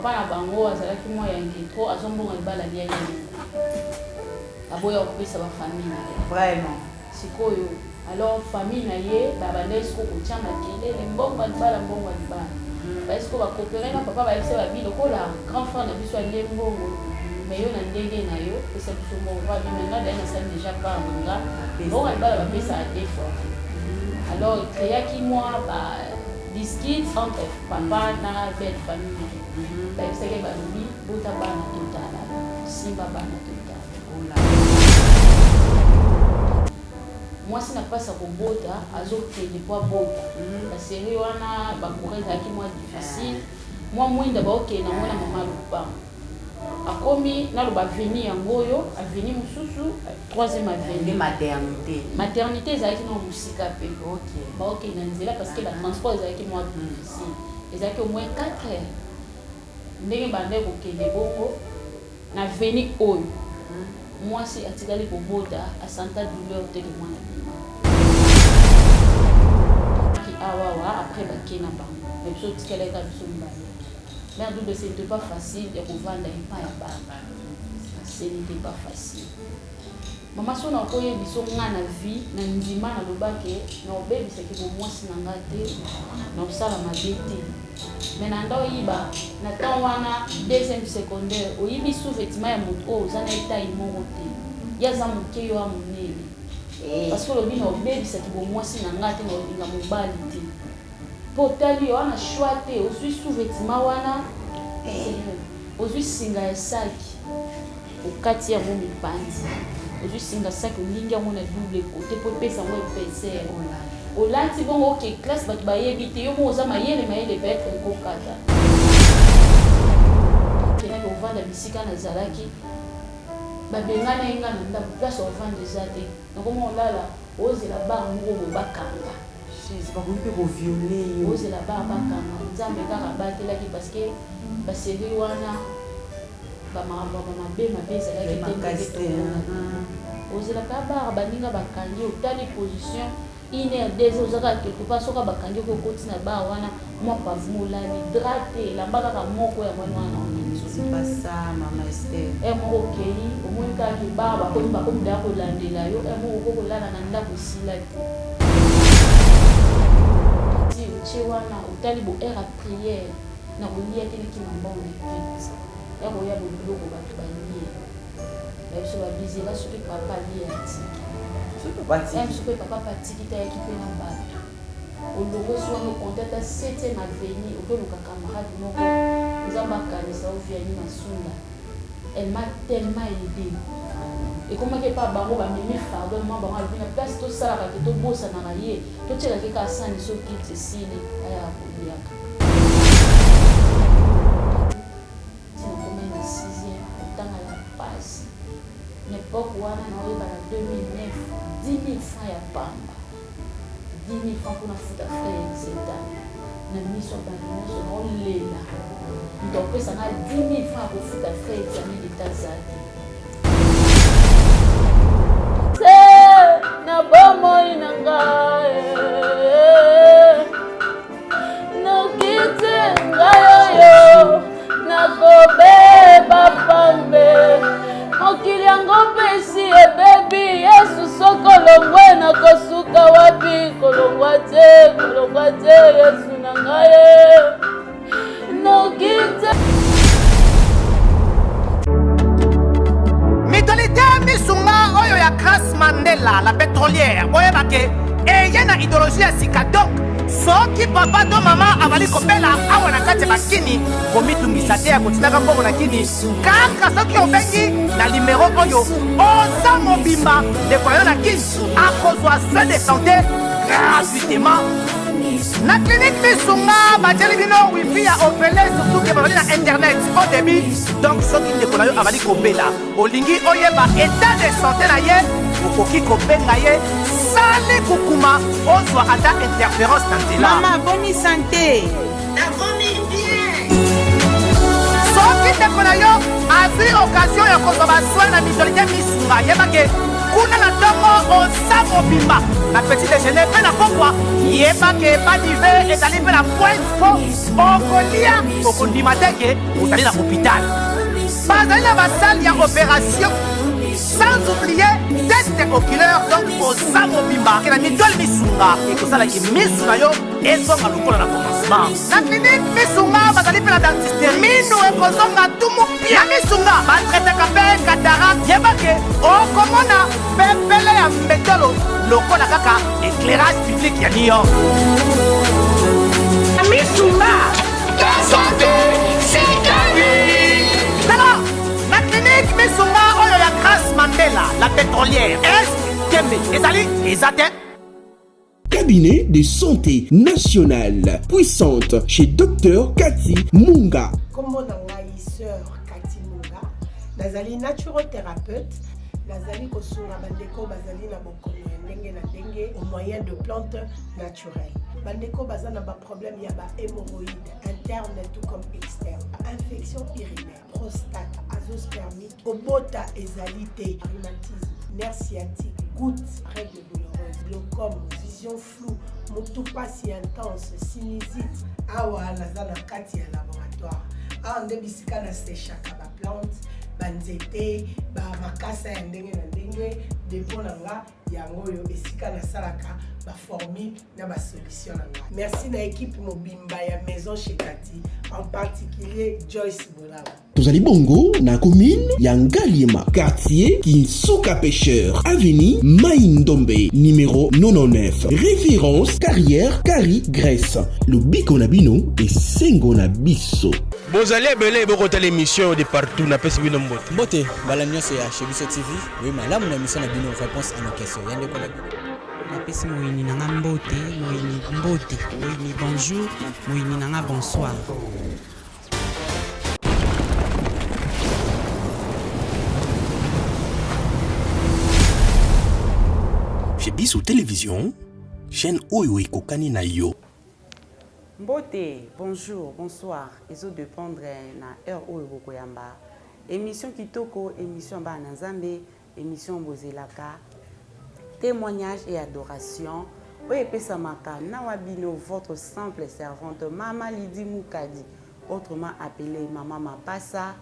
papa na bango azalaki mwa yangi trop azombonga libala lia yeye aboya kopesa ba famille vraiment sikoyo alors famille na ye babandesi ko kotia makelele mbongo libala parce que va coopérer na papa va essayer la vie lokola grand frère na biso alie mbongo mais yo na ndenge na yo pesa biso mbongo va bien maintenant d'ailleurs ça déjà pas manga bon libala va pesa à deux fois alors créa qui moi ba discute entre papa na belle famille ba essayer ba lui bota bana totala simba bana totala moi si n'a pas ça pour bota azokende po bota la série wana ba courir qui moi difficile moi mwinda ba OK na mona mama lupa akomi na lo ba venir yangoyo avenir mususu troisième avenue maternité ezalaki na musika pe OK ba OK na nzela parce que ba transport ezalaki moi difficile ezalaki au moins 4 heures ndenge bande ko kende bongo na venir oyo moi si atikali ko bota a santa douleur te que moi après bakena bango mais biso tikala ka biso mbali mais double c'était pas facile de revendre un pain à baba ce n'était pas facile mama sona koye biso ngana vie na ndima na lobake na obebisa ke mwasi na ngate na usala mabete mais na ndo yiba na temps wana deuxième secondaire oyibi sous-vêtement ya moto ozana eta imote yaza mukeyo wa munene parce que le bino obebisa ke mwasi na ngate na olinga mobali te potali wana choite ozwi sous-vêtement wana ozwi singa ya saki okati ya mo mipanzi ozwi singa saki olingi yango na double côté po pesa ngo épaisseur olati bongo ok classe bato bayebi te yo mo oza mayele peut-être ekokata kenaki ovanda bisika nazalaki babengana yenga na ndako place ovanda eza te nakoma olala ozela bar moko bakanga ozela bar bakanga nzambe kaka batelaki parce que baseri wana bamabe ezalaki te ozela ka bar baninga bakangi otali position 1 heure 2 heures ozaka quelque part soka bakangi okoti na bar wana mwa pavement olali drate lamba kaka moko ya mwana wana c'est pas ça maman Esther moko okei omoni kaka bar bakomi daya kolandela yo moko okokolala na ndako esila te otie wana otali bo aire à prière na kolia teleki na mbongo epite ya koya boloko bato balie biso babizela soki papa lie atiki soki papa patiki tayaki mpe na bato olongo so wana okontata 7e avenue okoluka camarade moko nzambe akanisa oviani masunda elle m'a tellement aidé ekomaki epa bango bamemi pardon ma bango alobina place tosalaka te tobosanaka ye totielaki ka sani soki tesili aya koliaka tinakomai na 6e otanga ya pasi na epoke wana naoyeba na 2009 10 000 francs ya pamba 10 000 francs mpona futa frère etc na miso ya bana nyonso naolela moto apesanga 10 000 francs ya kofuta frère examen d'état zate na bomoi na ngai nokite ngai oyo nakobeba pambe mokili yango pesi ebebi yesu sokolongwe nakosuka wapi kolongwa te yesu na ngai nokite Mitolite misunga oyo ya Grace Mandela la pétrolière boyeba ke eye na idéologie ya sika donc soki papa to mama abali kopela awa na kati bakini komitungisa te ya kotinaka mbongo na kini kaka soki obengi na numero oyo oza mobimba ndeko yo na kini akozwa soin de santé gratuitement na clinique misunga batieli bino wifi ya opele surtout ke babali na internet au début donc soki ndeko na yo abali kopela olingi oyeba état de santé na ye okoki kobenga ye sali kukuma ozwa ata interférence na nzela mama boni santé nakomi bien soki ndeko na yo azwi occasion ya kozwa basoi na mitolite misunga yebake kuna na ntongo oza mobimba na petit déjeuner mpe na pokwa yebake badive ezali mpe na pointe po okolia okondima te ke ozali na hôpital bazali na basale ya opération sans oublier test oculaire donc oza mobimba ke na mitole misunga ekosalaki misu na yo ezonga lokola na commencement na clinique misunga bazali mpe na dentiste minu ekozonga tumu pia na misunga batretaka mpe katarak yebake okomona pepele ya mbetolo lokola kaka éclairage public ya New York na misunga Ta santé, c'est ta vie. alors la clinique misunga oyo ya Grace Mandela la pétrolière est kembe ezali ezate Cabinet de santé nationale puissante chez Dr Cathy Munga. Kombo na ngai sœur Cathy Munga, nazali naturothérapeute, nazali kosunga bandeko bazali na bokono ya ndenge na ndenge au moyen de plantes naturelles. Bandeko baza na ba problème ya ba hémorroïdes interne tout comme externe, infection urinaire, prostate, azoospermite, obota ezali te, rhumatisme, nerf sciatique, gouttes, règles douloureuses, glaucome, vision floue, motopathie intense, sinusite. Awa naza na kati ya laboratoire. Awa nde bisika na séchaka ba plante, banzete, ba makasa ya ndenge na ndenge, depo na nga yango yo esika na salaka ba formule na ba solution na nga. Merci na équipe mobimba ya maison chez Cathy, en particulier Joyce Bolaba. Tozali bongo na commune ya Ngaliema, quartier Kinsuka Pêcheur, avenue Maïndombe, numéro 99. Référence carrière Kari Grèce. Le biko na bino et sengo na biso. Bozali ebele bokota l'émission de partout na pesi bino mbote. Mbote, bala nyonso ya Chebiso TV. Oui, malamu na mission na bino réponse à nos questions. Yande kola. Na pesi moyini nanga mbote, moyini mbote, moyini bonjour, moyini nanga bonsoir. Chebiso Télévision, chaîne oyo ekokani na yo. Mbote, bonjour, bonsoir. Ezo dépendre na heure oyo bokoyamba. Émission kitoko, émission ba na Nzambe, émission bozelaka. Témoignage et adoration. Oye pesa maka na wabino votre simple servante Mama Lydie Mukadi, autrement appelée Mama Mapasa.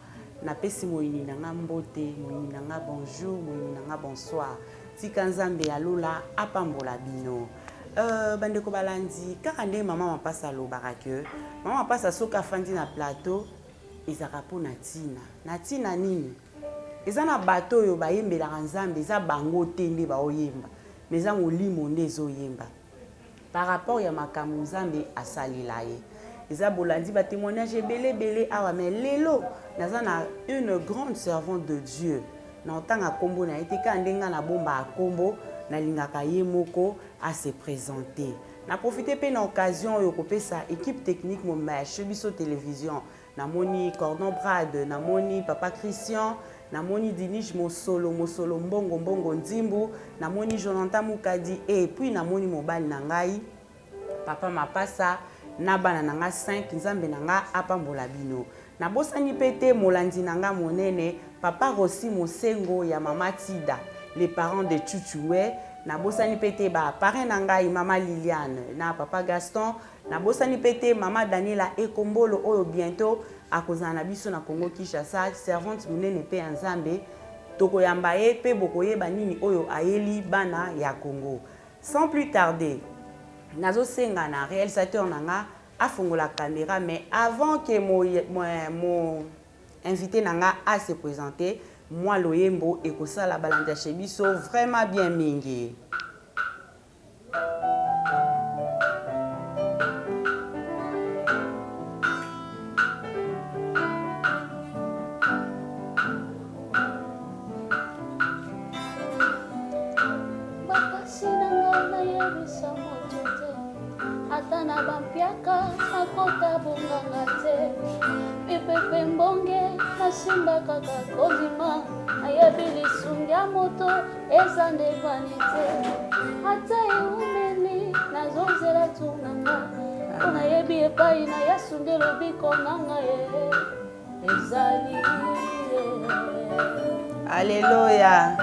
Na pesi moyini nanga mbote, moyini nanga bonjour, moyini nanga bonsoir. Tika Nzambe alola apambola bino. Bandeko balandi kaka nde Mama Mapasa lobaka ke Mama Mapasa soka fandi na plateau ezaka po na tina nini eza na bato oyo bayembelaka Nzambe eza bango te nde baoyemba mais eza molimo nde ezoyemba par rapport ya makambo Nzambe asalela ye eza bolandi ba témoignage ebele awa mais lelo naza na une grande servante de Dieu na otanga kombo na ete ka ndenga na bomba akombo na lingaka ye moko à se présenter. Na profiter pe na occasion yo kopesa équipe technique mo ma Chebiso Télévision. Na moni Cordon Brad, na moni Papa Christian, na moni Dinish Mosolo mbongo Nzimbu, na moni Jonathan Mukadi et puis na moni mobile na ngai Papa Mapasa na bana nanga 5 Nzambe nanga apambola bino. Na bosani pete molandi nanga monene Papa Rossi Mosengo ya Mama Tida. Les parents de Chuchuwe, na bosani pete ba parrain nangai Mama Liliane, na Papa Gaston, na bosani pete Mama Daniela Ekombolo oyo bientôt akozana na biso na Congo Kinshasa, servante munene pe Nzambe, toko yamba ye pe bokoye banini oyo ayeli bana ya Congo. Sans plus tarder, nazo senga na réalisateur nanga afongola caméra mais avant que mon invité nanga à se présenter, moi Loyembo et Kosa la balanda Chebiso vraiment bien mingi. Atana bampiaka nakota bonganga te pepepe mbonge nasimba kaka kondima ayebi lisungi ya moto eza nde vani te ata eumeli nazonzela tunganga mpo nayebi epai na yasungi lobiko nganga ezali Alléluia.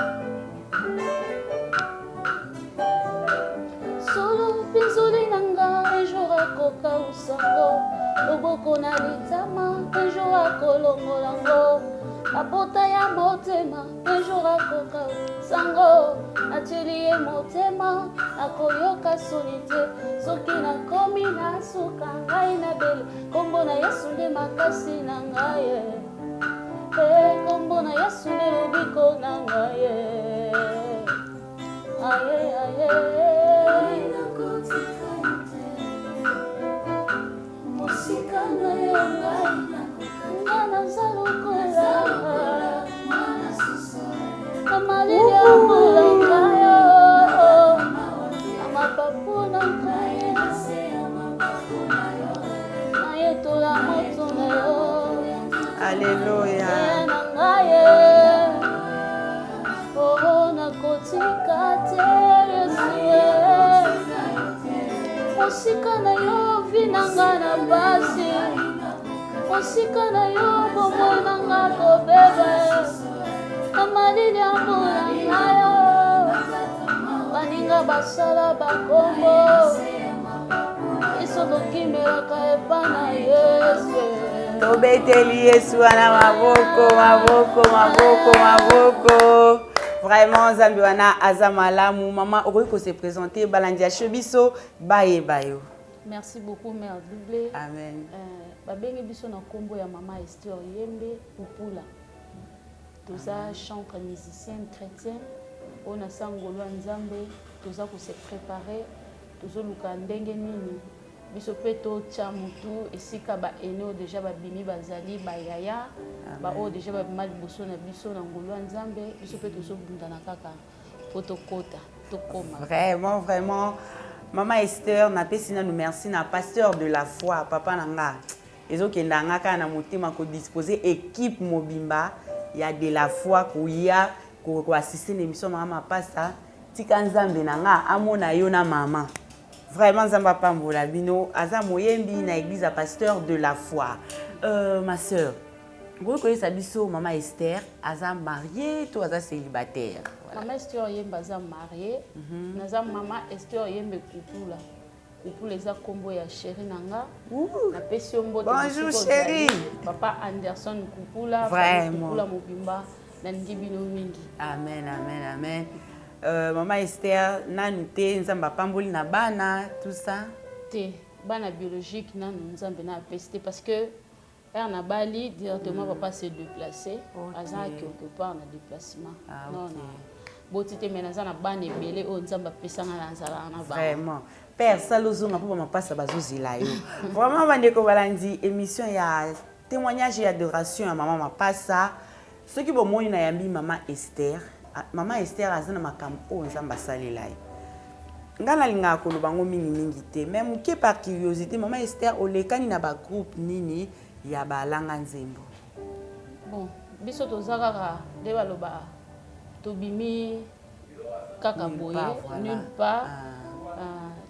loboko na litama un jour akolongolango abota ya motema un jour akoka sango natieli ye motema nakoyoka soni te soki nakomi nasuka ngai na bele kombo na yesu nde makasi na ngai kombo na yesu nde lobiko na ngai aye aye mosika na yo ngai ngana zalokola kamalili ya molanga yo amapapu na ngai nayetola moto na yo Alléluia. na ngai nakotika te yesu mosika na yo vinanga na basi mosika na yo bomoi nanga kobeba na malili ya molanga yo baninga basala bakombo biso tokimelaka epa na yesu tobeteli yesu wana maboko maboko maboko maboko. Vraiment Nzambe wana aza malamu. Maman okoki ko se présenter balandi ya chebiso baye bayo. Merci beaucoup mère doublé. Amen. Babengi biso na kombo ya mama Esther Yembe Pupula. Toza chantre musicienne chrétienne. On a sangolo Nzambe, toza ko se préparer, tozo luka ndenge nini. Biso peto tia mutu esika ba eno déjà ba bimi bazali ba yaya ba o déjà ba mal boso na biso na ngolo Nzambe biso peto so bunda na kaka potokota tokoma. Vraiment vraiment Maman Esther na pesina nous merci na pasteur de la foi papa nanga ezokenda ngaka na motema ko disposer équipe mobimba ya de la foi kuya ko assister l'émission mama pasa tika Nzambe nanga amona yo na mama. Vraiment Nzamba pambola bino aza moyembi na église à pasteur de la foi. Ma sœur, vous connaissez biso Maman Esther aza mariée ou aza célibataire? Voilà. Maman Esther Yemba aza mariée. Naza Maman Esther Yembe Kupula. Kupula eza kombo ya chéri nanga. Na pesi mbote. Bonjour chéri. Papa Anderson Kupula. Vraiment. Kupula mobimba na ngibino mingi. Amen amen amen. Maman Esther, nanu te nzamba pamboli na bana tout ça. Te bana biologique nanu nzambe na peste parce que na bali directement papa s'est déplacé azan quelque part na déplacement. Non non. Botite menaza na bana ebele o nzamba pesanga na nzala na ba. Vraiment. Père salozonga po mama pasa bazozila yo. Vraiment bandeko balandi émission ya témoignage et adoration à maman mapasa. Ce qui bomoni na yambi maman Esther. Maman Esther azana makambo o nzamba salelai. Ngana linga ko lobango mingi te même ke par curiosité maman Esther olekani na ba groupe nini ya balanga nzembo. Bon biso tozaka de baloba tobimi kaka boye nulle part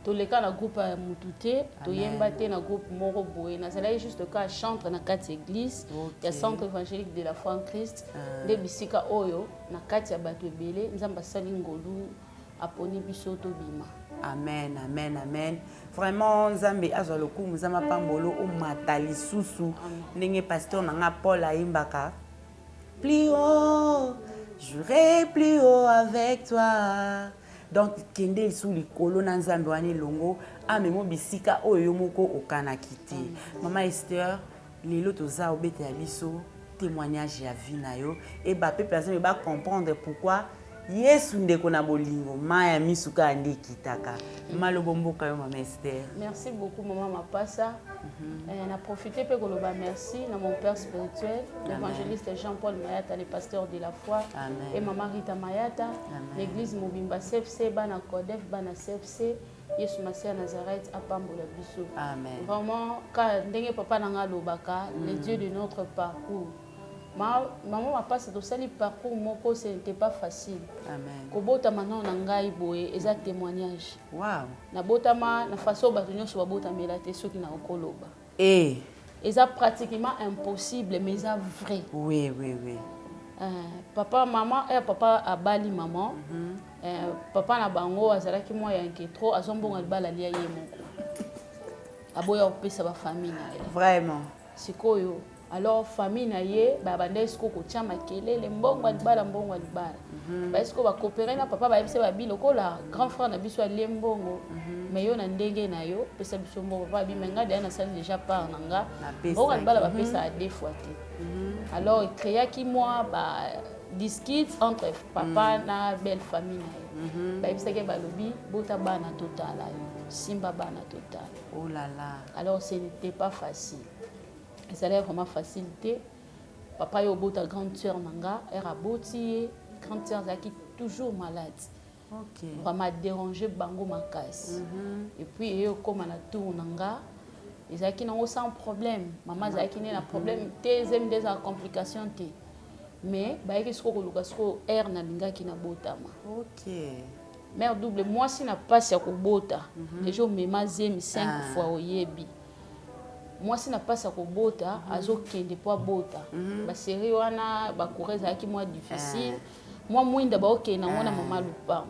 toleka na groupe ya mutute toyemba te na groupe moko boye nazalaki juste ka chantre na kati église ya centre évangélique de la foi en Christ de bisika oyo na kati ya bato ebele nzamba sali ngolu aponi biso tobima. Amen amen amen. Vraiment nzambe azwa lokumu nzamba pambolo o matali susu ndenge pasteur nanga Paul ayimbaka plus haut j'irai plus haut avec toi. Donc kende sous likolo na nzambe wana longo amemo bisika oyo moko okanaki te. Maman Esther lelo toza obete ya biso témoignage ya vie na yo et ba peuple azame ba comprendre pourquoi Yesu ndeko na bolingo maya misuka ande kitaka. Malobo mboka yo Maman Esther. Merci beaucoup maman Mapasa. Na profité pe koloba merci na mon père spirituel, l'évangéliste Jean-Paul Mayata, le pasteur de la foi. Amen. Et maman Rita Mayata, l'église Mobimba CFC bana Kodef bana CFC. Yesu Masia Nazareth apambola biso. Amen. Vraiment quand ndenge papa nanga lobaka, le Dieu de notre parcours. Maman Mapasa to sali parcours moko ce n'était pas facile. Amen. Kobota maintenant na ngai boye eza témoignage. Wow. Na botama na façon bato nyonso babota melate soki na okoloba. Eza pratiquement impossible mais eza vrai. Oui oui oui. Papa maman papa abali maman. Papa na bango azalaki moi yanke trop azombonga libala lia ye moko. aboya opesa ba famille na ye. Vraiment. Sikoyo. Alors famille na ye ba bandesko ko tia makelele mbongo libala ba esko ba coopérer na papa ba yebise ba biloko la grand frère na biso ali mbongo mais yo na ndenge na yo pesa biso mbongo papa bi menga na sali déjà part nanga mbongo libala ba pesa à deux fois te. Alors il créa ki moi ba dispute entre papa na belle famille na ye ba yebise ke ba lobi bota bana total simba bana total. Oh là là. Alors ce n'était pas facile. Ça allait vraiment facilité. Papa yo bota grande sœur nanga, elle a boti grande sœur qui toujours malade. OK. Vraiment dérangé bango makas. Et puis yo comme na tour nanga, ezaki nango sans problème. Maman zaki na problème, deuxième des complications té. Mais ba yeki soko luka soko air na linga ki na botama. OK. Mère double moi si na passe ya ko bota. Déjà au mema zemi 5 fois oyebi. Moi si na passe à kobota azo kende po bota ba série wana ba koreza ki moi difficile moi mwinda ba OK na ngona mama lupa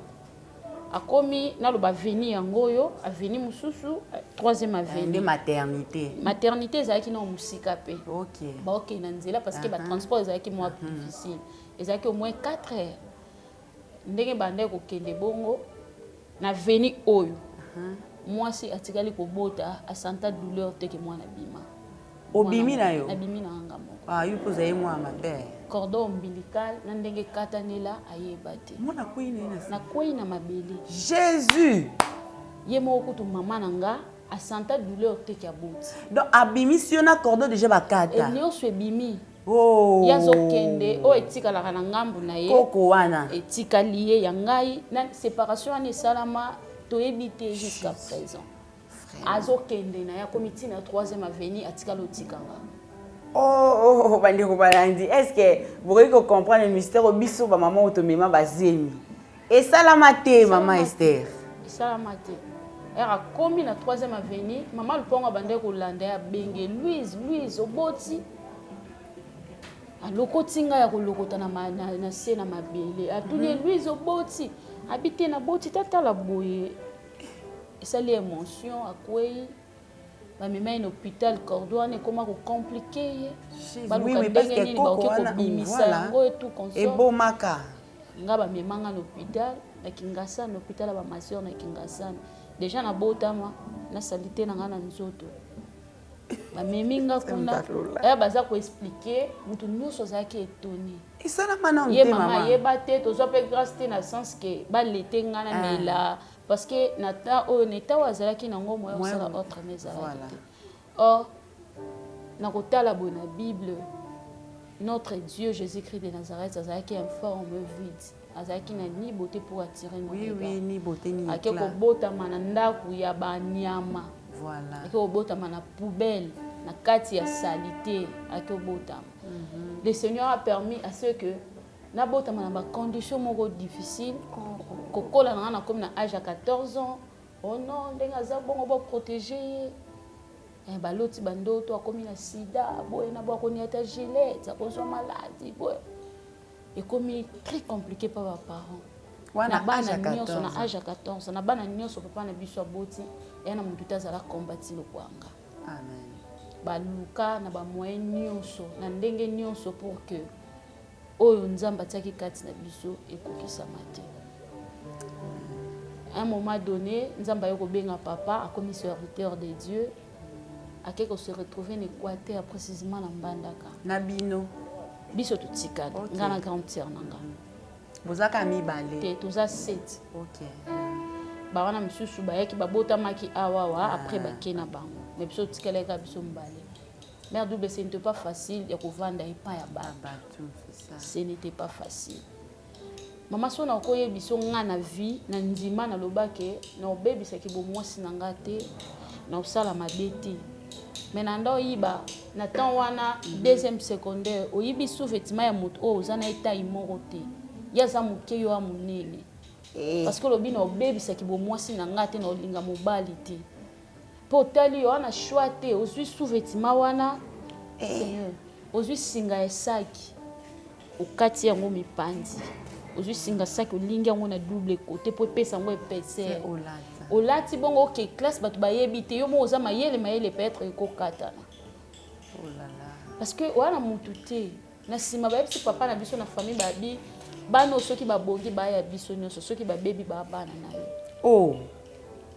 akomi na lo ba venir yangoyo aveni mususu troisième avenue de maternité za ki na musika pe OK ba OK na nzela parce que ba transport za ki moi plus difficile za ki au moins 4 heures ndenge bande ko kende bongo na veni oyo moi si atikali ko bota a santa douleur te que moi na bima obimi na yo na bimi na ngamo yo poza ye moi ma père cordon ombilical na ndenge katanela ayebate moi na kwei na mabele Jésus ye moko to mama nanga a santa douleur te que boti donc abimi si on a cordon déjà ba kata et lio so bimi oh yazo kende o etika la kana ngambu na ye koko wana etika lié ya ngai na séparation ani salama to éviter jusqu'à présent. Azo kende na ya comité na 3e avenue atika lotikanga. Oh bandi ko balandi. Est-ce que vous voulez comprendre le mystère au biso ba maman otomema bazemi. Et salamate maman Esther. Salamate. Era komi na 3e avenue, maman luponga bande ko landa ya benge Louise oboti. Aloko tinga ya ko lokota na se na mabele. Atuni Louise oboti. Habiter na boti tata la boye. Ça les émotions à quoi ba mema en hôpital cordon et comment compliqué ba oui parce que koko wana bimisa ngo et tout consort et beau maka nga ba mema nga hôpital na Kingasana hôpital ba ma sœur na Kingasana déjà na botama na salité na nga na nzoto ba meminga kuna baza ko expliquer mutu nyonso zaki étonné et ça la mana ye mama ye baté to zo pe grâce te na sens que ba l'été nga na mela parce que nata o neta wazala ki nango moyo sala autre meza or na kotala bona Bible notre Dieu Jésus-Christ de Nazareth azaki en forme vide azaki na ni beauté pour attirer nos regards oui ni beauté ni éclat akeko bota mana ndaku ya banyama voilà akeko bota mana poubelle na kati ya salité akeko bota le Seigneur a permis à ce que na bota mana ba condition moko difficile kokola na comme na âge à 14 ans oh non ndenga za bongo ba protéger ba loti bando to akomi na sida boye na ba koni ata gilet za kozwa maladie boye et comme très compliqué pour les parents wana bana nyonso na âge à 14 na bana nyonso papa na biso boti et na mutu tazala combattre le kwanga amen ba luka na ba moyen nyonso na ndenge nyonso pour que oyo nzamba tiaki kati na biso ekokisa mate à un moment donné nzamba yoko benga papa a commis serviteur de Dieu à quelque se retrouver en Équateur précisément na Mbandaka na bino biso tutikana ngana grande sœur nanga bozaka mibale te toza 7 OK ba wana misusu ba yaki babota maki awawa après ba kena bango mais biso tikala ka biso mbale mère double ce n'était pas facile ya kovanda epa ya baba tout c'est ça ce n'était pas facile mama sona koye biso ngana vie na ndima na lobake na obebisa ki bo mwasi nanga te na osala mabeti mais nando yiba na temps wana deuxième secondaire oyibi sous-vêtement ya moto o zana eta imoro te yaza muke yo amunene parce que lobi na obebisa ki bo mwasi nanga te na olinga mobali te po tali yo ana choix te ozwi sous-vêtement wana ozwi singa esaki okati yango mipandi ozwi singa saki olingi yango na double côté po pesa yango épaisseur olati bongo oke classe bato bayebi te yo mo oza mayele peut-être ekokatana. Oh là là. Parce que wana mutu te na sima bayebisi papa na biso na famille babi bana soki babongi baya biso nyonso soki babebi babana na yo. Oh.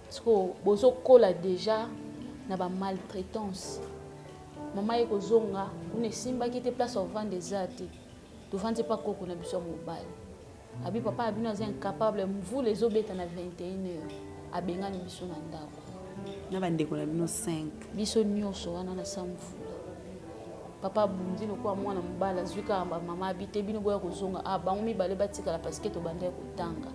Parce que bozo kola déjà na ba maltraitance. Maman eko zonga une simba qui te place au vent des ate. Tu vends pas koko na biso mobile. Abi papa abi na incapable vous les obeta na 21h. Abenga ni biso na ndako. Na bandeko na bino 5. Biso nyonso wana na samvula. Papa bundi no kwa mwana mbala zwika mama abite bino boya kozonga bango mibale batika la parce que to bande kotanga.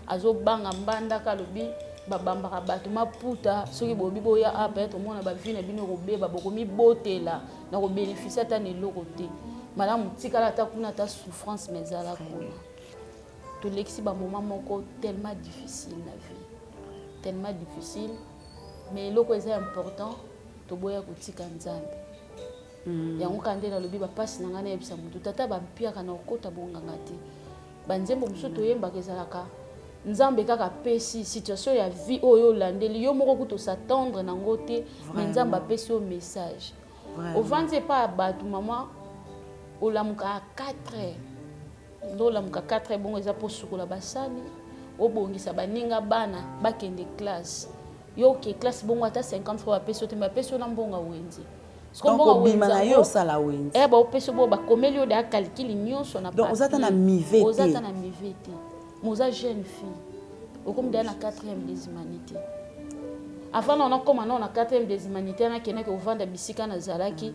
Azo banga mbanda kalobi babamba bato maputa soki bobi boya peut-être mona ba vina bino robeba bokomi botela na ko bénéficier ta ne lokote. Madame tikala ta kuna ta souffrance mezala kuna. Tout l'exi ba moment moko tellement difficile la vie. Tellement difficile mais loko est important to boya kotika nzambe. Yango kande na lobi ba passe na ngana ebisa mutu tata ba mpia kana okota bonganga te. Banzembo musoto yemba kezalaka nzambe kaka pesi situation ya vie oyo landeli yo moko kuto s'attendre na ngote mais nzambe apesi au message. Au vendre pas batu maman olamuka 4h. Ndolamuka 4h bongo eza po sukola basani obongisa baninga bana bakende classe. Yo ke classe bongo ata 50 fois apesi te mais apesi na mbonga wenzi. Donc obima na yo sala wenzi. Ba opesi bo ba komeli yo da calcul nyonso na papier. Donc ozata na mivete. Ozata na mivete. Moza jeune fille. Okom da na 4e des humanités. Avant on a comme on a 4e des humanités na kena ke ovanda bisika na zalaki.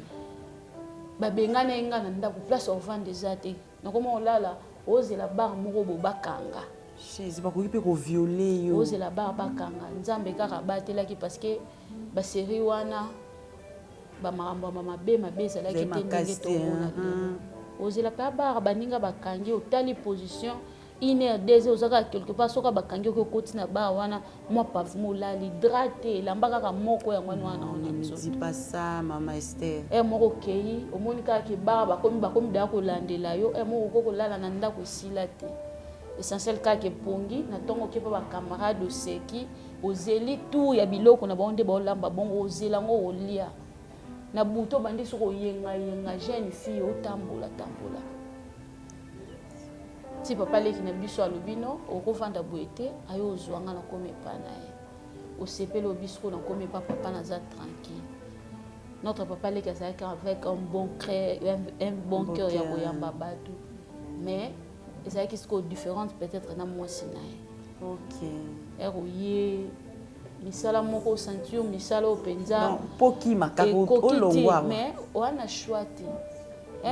Ba bengana enga na ndako place ovanda des ate. Na komo olala ozela bar moko bo bakanga. Chez ba ko ko violer yo. Ozela bar bakanga. Nzambe kaka batelaki parce que ba série wana ba mama be ezalaki te ndenge tomona te. Ozela pa bar baninga bakangi otali position 1h 2h ozaka quelque part soka bakangi ko kotina ba wana moi pas molali hydraté lambaka ka moko ya ngwana wana on ne dit pas ça maman Esther. Moko kei omonika ke ba bakomi da ko landela yo moko ko lala na ndako sila te. Essentiel ka ke pongi na tongo ke pa ba camarade seki ozeli tout ya biloko na bonde ba lamba bongo ozela ngo olia. Na buto bandi soko yenga jeune fille otambola. Si papa leki na biso alobino okovanda boete ayo ozwanga na komepa na ye. Osepelo biso na komepa papa na za tranquille. Notre papa leki azalaki avec un bon cœur ya koyamba bato. Mais ezalaki siko différente peut-être na mwasi na ye. OK. Eroye misala moko ceinture misala openza poki makako olongwa mais wana choix te.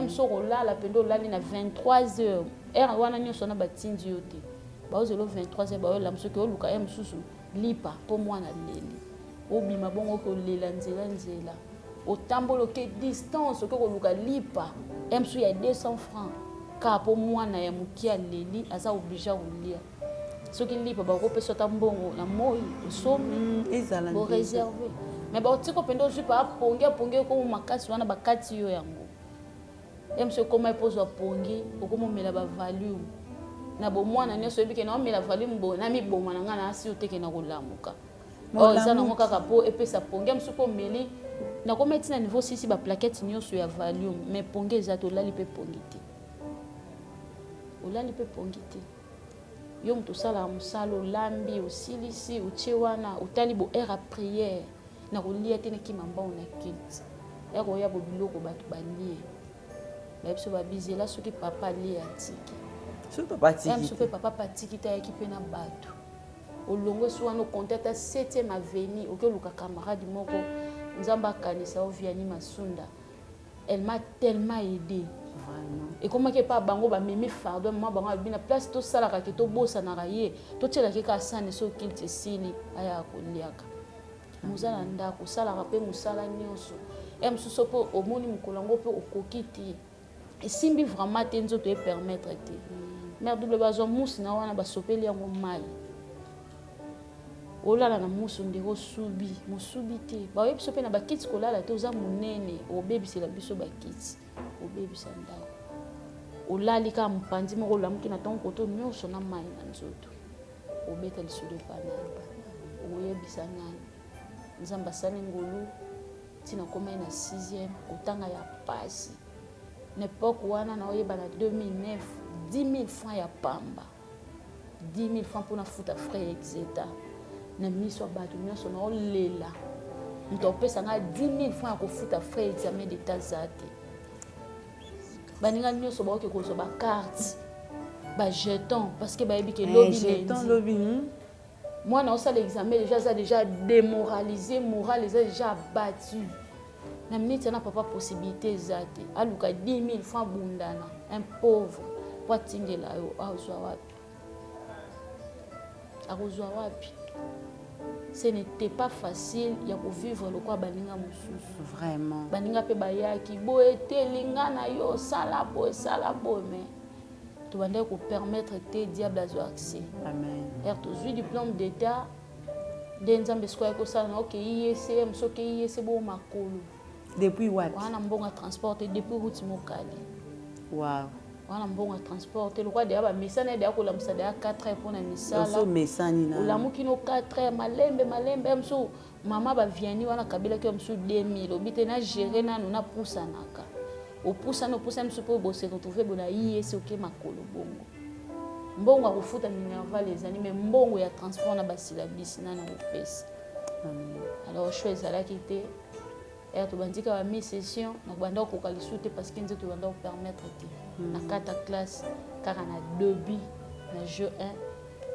Soko lala pendo lali na 23h. Wana nyonso na batindi yo te. Baozelo 23h ba ola msoki oluka susu lipa po mwana leli. Obima bongo ko lela nzela. Otambolo ke distance ko luka lipa. Msu ya 200 francs. Ka po mwana ya mukia leli aza obligé olia. Soki lipa ba ko pesa tambongo na moi osomi ezala bo réservé. Mais ba otiko pendo jupa ponge ko makasi wana bakati yo yango. Monsieur comment pose pongi okomo mela ba value na bo mwana nyoso ebike na mela value mbo na mi boma na ngana asi oteke na kolamuka za na ngoka po epesa pongi monsieur ko meli na ko metina niveau 6 ba plaquette nyoso ya value mais pongi za to lali pe pongi te olali pe pongi te yo mto sala musalo lambi osilisi uchewana utali bo era prière na kolia te na kimamba ona kilt ya ko ya bo biloko batu balie. Biso babizela soki papa li atiki. Soki papa tiki. Soki papa tiki ta équipe na bato. Olongo so no contact 7e avenue okeluka camarade moko nzamba kanisa oviani masunda. Elle m'a tellement aidé. Vraiment. Et comment que pas bango ba mimi fardo moi bango bina place to sala ka ke to bosa na raye to tela ke ka sane so kilte sili aya koliaka. Muzala ndako sala ka pe musala nyonso. Msuso po omoni mukolango pe okokiti. Et simbi vraiment tenzo te permettre te. Mère double bazo musi na wana basopeli yango mal. Olala na musu ndeko subi, musubi te. Ba yebi sope na bakiti kolala te oza munene, obebisi la biso bakiti, obebisa ndako. Olali ka mpandi moko lamuki na tongo koto nyonso na mai na nzoto. Obeta lisude panamba. oyebisa nani nzambe asali ngolu ntina komai na 6e kotanga ya pasi na époque wana naoyeba na 2009 10 000 francs ya pamba 10 000 francs mpona futa frais exeta na miso ya bato nyonso naolela moto apesanga 10 000 francs ya kofuta frais examen d'état za te baninga nyonso baoke kozwa bacarte bajeton parce que bayebi ke lobi mwana osala examen déjà aza déjà démoralisé moral eza déjà abattu na minute na papa possibilité eza te aluka 10 000 francs bundana un pauvre po atingela yo akozwa wapi ce n'était pas facile ya kovivre lokwa baninga mosusu vraiment baninga mpe bayaki boye te linga na yo sala boye mais tobandaki kopermettre te diable azwa accès amen tozwi diplôme d'état nde nzambe sikoyo ekosala na okei yese mosu okei yese bo makolo depuis wapi wana mbongo ya transporte depuis route mokali wow wana mbongo ya transporte lokwa deya bamesana deya kolamusa deya 4 heures mpona misala olamuki no 4 heures malembe mosu mama baviani wana kabelaki yo mosu 2000 obi te na gere nano napusanaka opusana mosu mpo bose retrouve bona yese oke makolo bongo mbongo ya kofuta minerval ezali me mbongo ya transport na basilabisi nana kopesa alors choix ezalaki te tobandika ba mi-session na banda kokoka lisu te parce que nzete tobanda kopermettre te na 4 classe kaka na 2 bi na jeu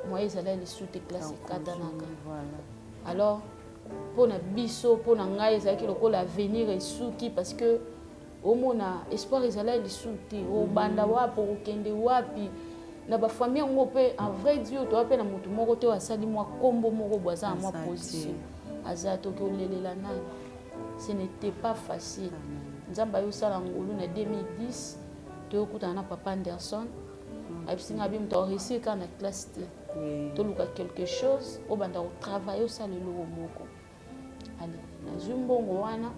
1 moyen ezala lisu te classe 4 naka alors mpona biso mpona ngai ezalaki lokola avenir esuki parce que omona espoir ezala lisu te obanda wapi okende wapi na bafamille yango mpe en vrai dieu toa mpe na motu moko te asali mwa kombo moko bo aza na mwa position aza toki olelela nani ce n'était pas facile nzambe ayosala ngolu na 2010 toyokutana na papa Anderson abisinga bi moto aréussir kaka na classe te toluka quelque chose obanda kotravaille osala eloko moko ale nazwi mbongo wana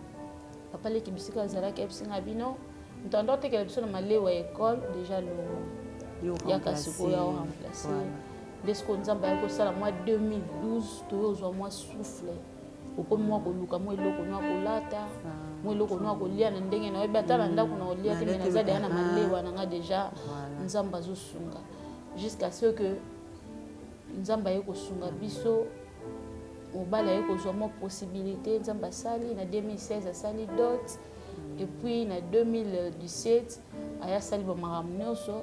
papa leki bisika azalaki abisinga bino moto ando otekela biso na malewa ya école déjà longo yaka sikoyo ya oremplace nde siko nzambe ayakosala mwa 2012 toyozwa mwa souffle okomi mwa koluka mwa eloko nwa kolata mwa eloko nwa kolia na ndenge na oyebi ata na ndako na olia te me naza deya na malewa nanga déjà nzambe azosunga jusqu'à ce que nzambe aye kosunga biso mobali aye kozwa mwa possibilité nzambe asali na 2016 asali dot et puis na 2017 aye asali bamakambo nyonso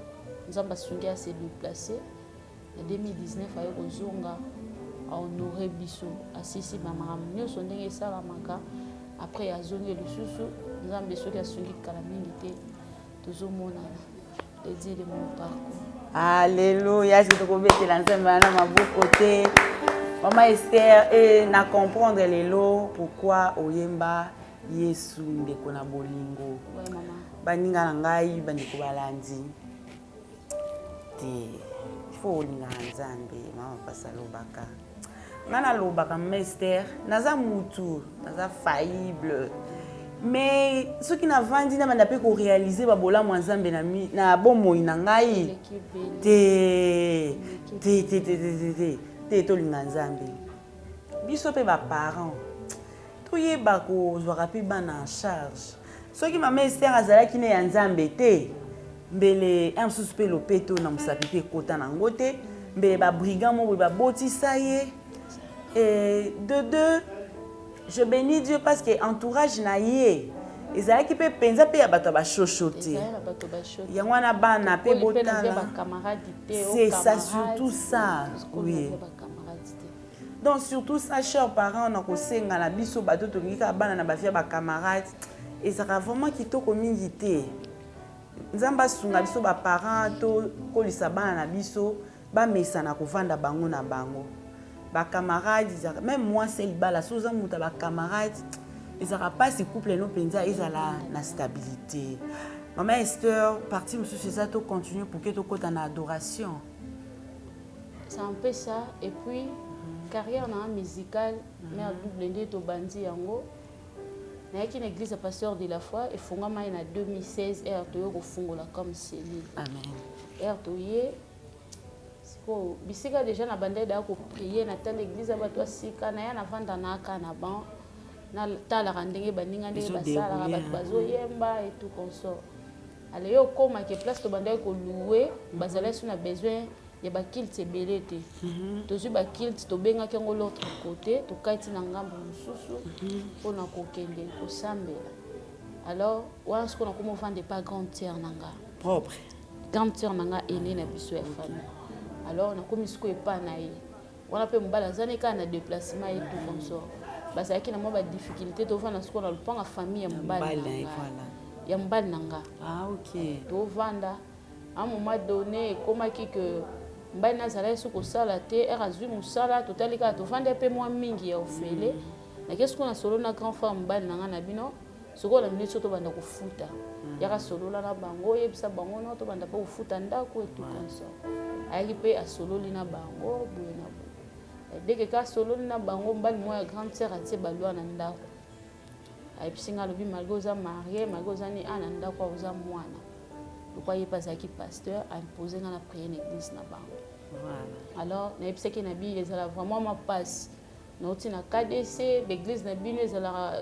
nzambe asungi ase déplacé na 2019 aye kozonga honoré biso asisi bamakambo nyonso ndenge esalamaka après azongi lisusu nzambe soki asungi kala mingi te tozomonana le dire de mon parcours alléluia c'est tokobetela nzambe wana maboko te mama Esther na comprendre lelo pourquoi oyemba Yesu ndeko na bolingo baninga na ngai bandeko balandi te faut olinga na nzambe mama pasa lobaka ngana lobaka mama Esther naza mutu naza faillible mais soki navandi na banda pe ko réaliser babola mwa nzambe na bomoi na ngai te tolinga nzambe biso pe baparent toyeba kozwaka mpe bana en charge soki mama Esther azalaki ne ya nzambe te mbele mosusu mpe lopeto na mosapi mpe ekota nango te mbele babrigand moko babotisa ye de deux je bénis Dieu parce que entourage na ye ezalaki mpe penza mpe ya bato ya bashosho te yango wana bana mpe botala c'est ça surtout ça oui donc surtout ça chers parents na kosenga na biso bato tolingi kaka bana na bafia bacamarade ezalaka vraiment kitoko mingi te nzambe asunga biso baparent tokolisa bana na biso bamesana kovanda bango na bango bacamarade même moi c'est libala soza muta bacamarade ezalaka mpasi couple no mpenza ezala na stabilité mama Esther partie mosusu eza to continuer pour que tokota na adoration c'est un peu ça et puis carrière na musicale mère double nde tobandi yango nayaki na église ya pasteur de la foi efungama na 2016 toyo kofungola comme cellule amen toye siko bisika déjà na bande da ko prier na telle église abato asika na ya na vanda na aka na ban na tala randenge baninga ndenge basala bato bazoyemba et tout consort. Alors yo koma ke place to bande ko louer bazala sur na besoin ya ba kilt ebele te. Tozu ba kilt to benga ke l'autre côté to kaiti na ngambo mususu pona ko kende ko sambela. Alors once qu'on a comment vendre pas grande terre nanga propre. Grande terre nanga ene na biso ya famille. Alors on a comme ce ko epa na ye. On a pe mbala zane ka na déplacement et tout consort. Parce que na mo ba difficulté to vanda siko na lupanga famille ya mbala. Ya mbala nanga. Ah OK. To vanda à un moment donné comment qui que mbala na zala siko sala te era zui musala totali ka to vanda pe moi mingi ya ofele. Na qu'est-ce qu'on a solo na grand frère mbala nanga na bino soko na minute to banda kufuta. Yaka solo na bango yebisa bango no to banda pa kufuta ndako et tout consort. Ayi pe a solo lina bango boye na bo. Dès que ka solo lina bango mbali moi grande sœur atie balwa na ndako. Ayi pisinga lobi malgoza marié malgoza ni ana ndako oza mwana. Pourquoi il passe qui pasteur a imposé dans la prière l'église na bango. Voilà. Alors na epse ki na bi ezala vraiment ma passe. Na otina KDC l'église na bino ezala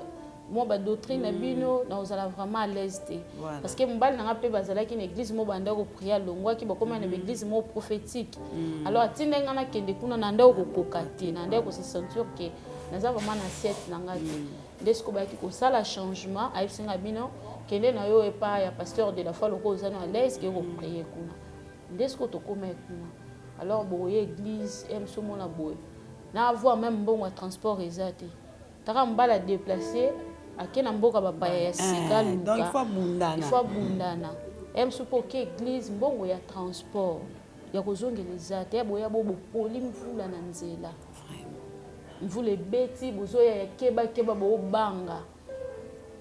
moi ba doctrine na bino na ozala vraiment à l'aise te. Parce que mbali na pe bazala ki na église mo banda ko prier longwa ki ba koma na église mo prophétique. Alors atinde ngana kende kuna na ndako ko kokate na ndako se sentir que naza vraiment na siècle na ngati. Desko ba ki ko sala changement a singa bino kende na yo epa ya pasteur de la foi loko ozana à l'aise que ko prier kuna. Desko to koma kuna. Alors boye église em somo na boye. Na avoir même bon transport ezate. Taka mbala déplacer akena mboka bapa ya sika luka. Donc il faut bundana. Il faut bundana. Em supo ke église mbongo ya transport. Ya kozongeleza te boya bobo poli mvula na nzela. Mvula beti bozoya ya keba bo banga.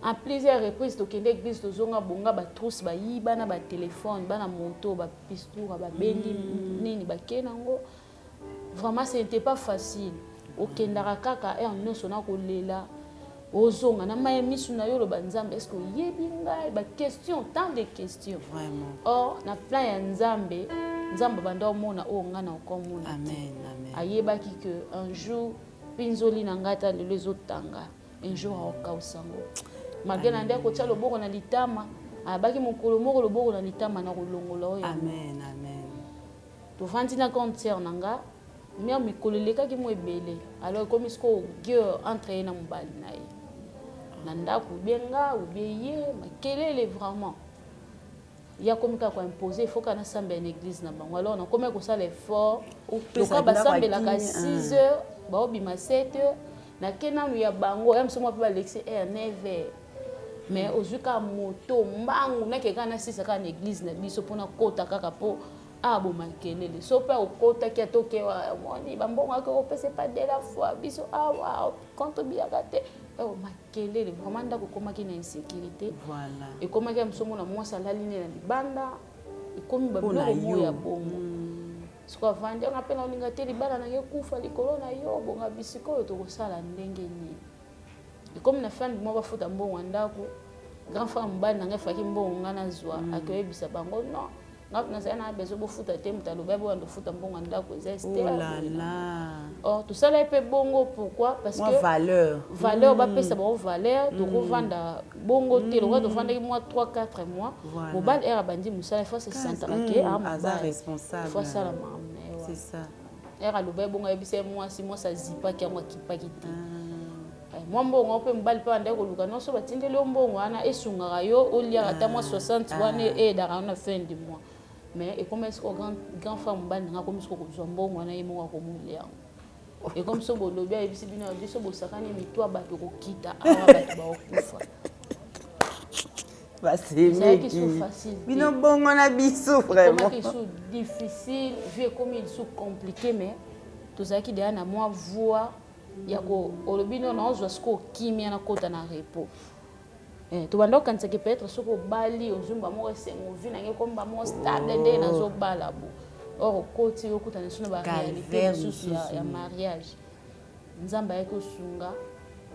En plusieurs reprises to kende église to zonga bonga ba trousse ba yiba na ba téléphone ba na moto ba pistoura ba bendi nini ba kenango. Vraiment ce n'était pas facile. Okendara kaka nyonso na kolela ozonga na maye misu na yo lo banzambe est-ce que yebi ngai ba question tant de questions vraiment. Or na plan ya nzambe banda mona o ngana okomona. Amen amen. Ayeba ki que un jour pinzoli na ngata le lezotanga un jour okausango. Magena ndeko tcha loboko na litama abaki mokolo moko loboko na litama na kolongola oyo. Amen amen. To vandi na concert nanga mais mi koleleka ki mo ebele alors comme isko guerre entre na mbali na ye na ndako benga ou bien makelele vraiment ya komika ko imposer faut kana samba en église na bango alors na comme ko sala effort to ka basambe la ka 6h ba obima 7h na kenanu ya bango ya msomo pa lexi 9h mais ozuka moto mbangu na ke kana 6 ka na église na biso pona kota kaka po abo makelele so pa okota ki atoke wa moni bambonga ko pese pas de la foi biso awa contre biakate o makelele vraiment ndako komaki na insécurité voilà et komaki ya msomo na mwasa laline na libanda e komi babilo moya bongo siko vande on appelle oninga te libala na yekufa likolo na yo bonga bisiko yo to kosala ndenge ni e comme na fin de mois ba futa mbongo ndako grand frère mbali na ngafaki mbongo ngana zwa akoyebisa bango non na sana bezo bofuta te mutalo babo ando futa mbongo ndako zeste oh tout ça là peut bongo pourquoi parce que valeur ba pesa ba valeur to revendre bongo te lo to vendre moi 3-4 mois mobile era bandi musala faut se sentir que à responsable faut ça la maman c'est ça era lo babo nga ebise moi si moi ça zipa ki moi kipaki te moi mbongo pe mbali pa ndako luka non so batindele mbongo ana esunga yo olia ata moi 60 wana et dans la fin du mois. Mais et comme est-ce que grand femme ban nga comme est-ce que ko mbongo wana yemo ko mulia et comme so bolobi a bisi bino biso bosakani mitwa bato ko kita awa bato ba okufa bah c'est facile bino bongo na biso vraiment comment c'est difficile vu comme il sont compliqué mais tout ça qui derrière na moi voix yako olobino na ozwa sko kimia na kota na repos to bando kanisa ke peut-être soko bali ozumba mo sengo vina nge komba mo stable nde na zo bala bo or koti okuta na sino ba réalité ya mariage nzamba yako sunga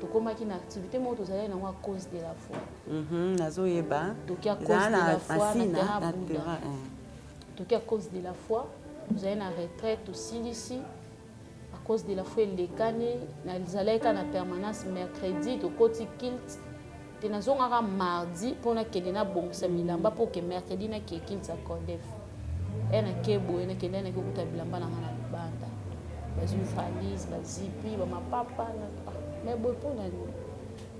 to komaki na activité mo to zala na wa cause de la foi nazo yeba to kia cause de la foi to kia cause de la foi vous avez une retraite aussi ici à cause de la foi les canets nazaleka na permanence mercredi to koti kilt te nazongaka mardi pona kende na bongisa bilamba pour que mercredi na ke kilt a Codef ena kebo ena kende na kuta bilamba na ngana banda bazui valise bazipi ba mapapa mais bon pour